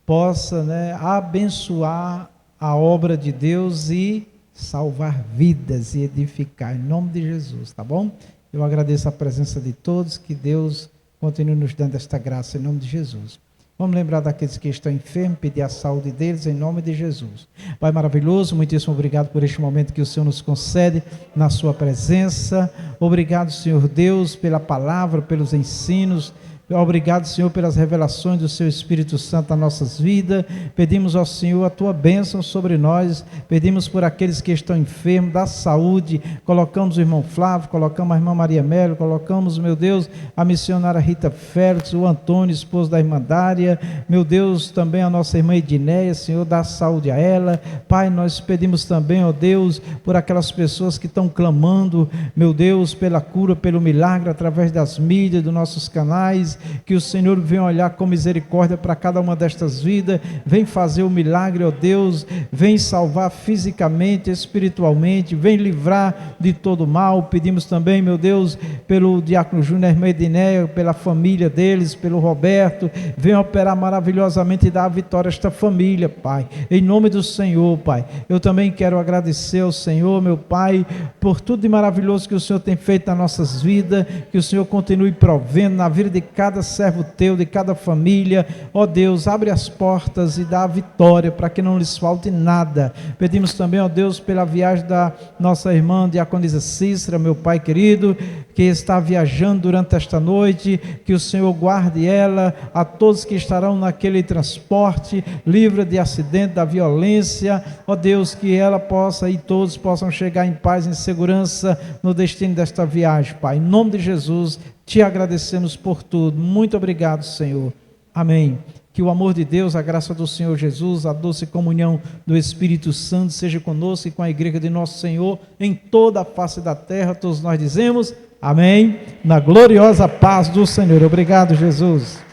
possa, né, abençoar a obra de Deus e salvar vidas e edificar, em nome de Jesus, tá bom? Eu agradeço a presença de todos, que Deus continue nos dando esta graça, em nome de Jesus. Vamos lembrar daqueles que estão enfermos, pedir a saúde deles, em nome de Jesus. Pai maravilhoso, muitíssimo obrigado por este momento que o Senhor nos concede na sua presença. Obrigado, Senhor Deus, pela palavra, pelos ensinos. Obrigado, Senhor, pelas revelações do Seu Espírito Santo nas nossas vidas. Pedimos ao Senhor a Tua bênção sobre nós. Pedimos por aqueles que estão enfermos, da saúde. Colocamos o irmão Flávio, colocamos a irmã Maria Melo, colocamos, meu Deus, a missionária Rita Félix, o Antônio, esposo da irmã Dária. Meu Deus, também a nossa irmã Edinéia, Senhor, dá saúde a ela. Pai, nós pedimos também, ó Deus, por aquelas pessoas que estão clamando, meu Deus, pela cura, pelo milagre, através das mídias, dos nossos canais. Que o Senhor venha olhar com misericórdia para cada uma destas vidas, vem fazer o milagre, ó Deus, vem salvar fisicamente, espiritualmente, vem livrar de todo mal. Pedimos também, meu Deus, pelo diácono Júnior Medinea, pela família deles, pelo Roberto, vem operar maravilhosamente e dar a vitória a esta família, Pai, em nome do Senhor, Pai. Eu também quero agradecer ao Senhor, meu Pai, por tudo de maravilhoso que o Senhor tem feito nas nossas vidas, que o Senhor continue provendo na vida de cada servo teu, de cada família. Ó Deus, abre as portas e dá a vitória para que não lhes falte nada. Pedimos também, ó Deus, pela viagem da nossa irmã diaconisa Cícera, meu Pai querido, que está viajando durante esta noite, que o Senhor guarde ela, a todos que estarão naquele transporte, livre de acidente, da violência. Ó Deus, que ela possa e todos possam chegar em paz, em segurança no destino desta viagem, Pai, em nome de Jesus. Te agradecemos por tudo. Muito obrigado, Senhor. Amém. Que o amor de Deus, a graça do Senhor Jesus, a doce comunhão do Espírito Santo seja conosco e com a igreja de nosso Senhor em toda a face da terra. Todos nós dizemos amém. Na gloriosa paz do Senhor. Obrigado, Jesus.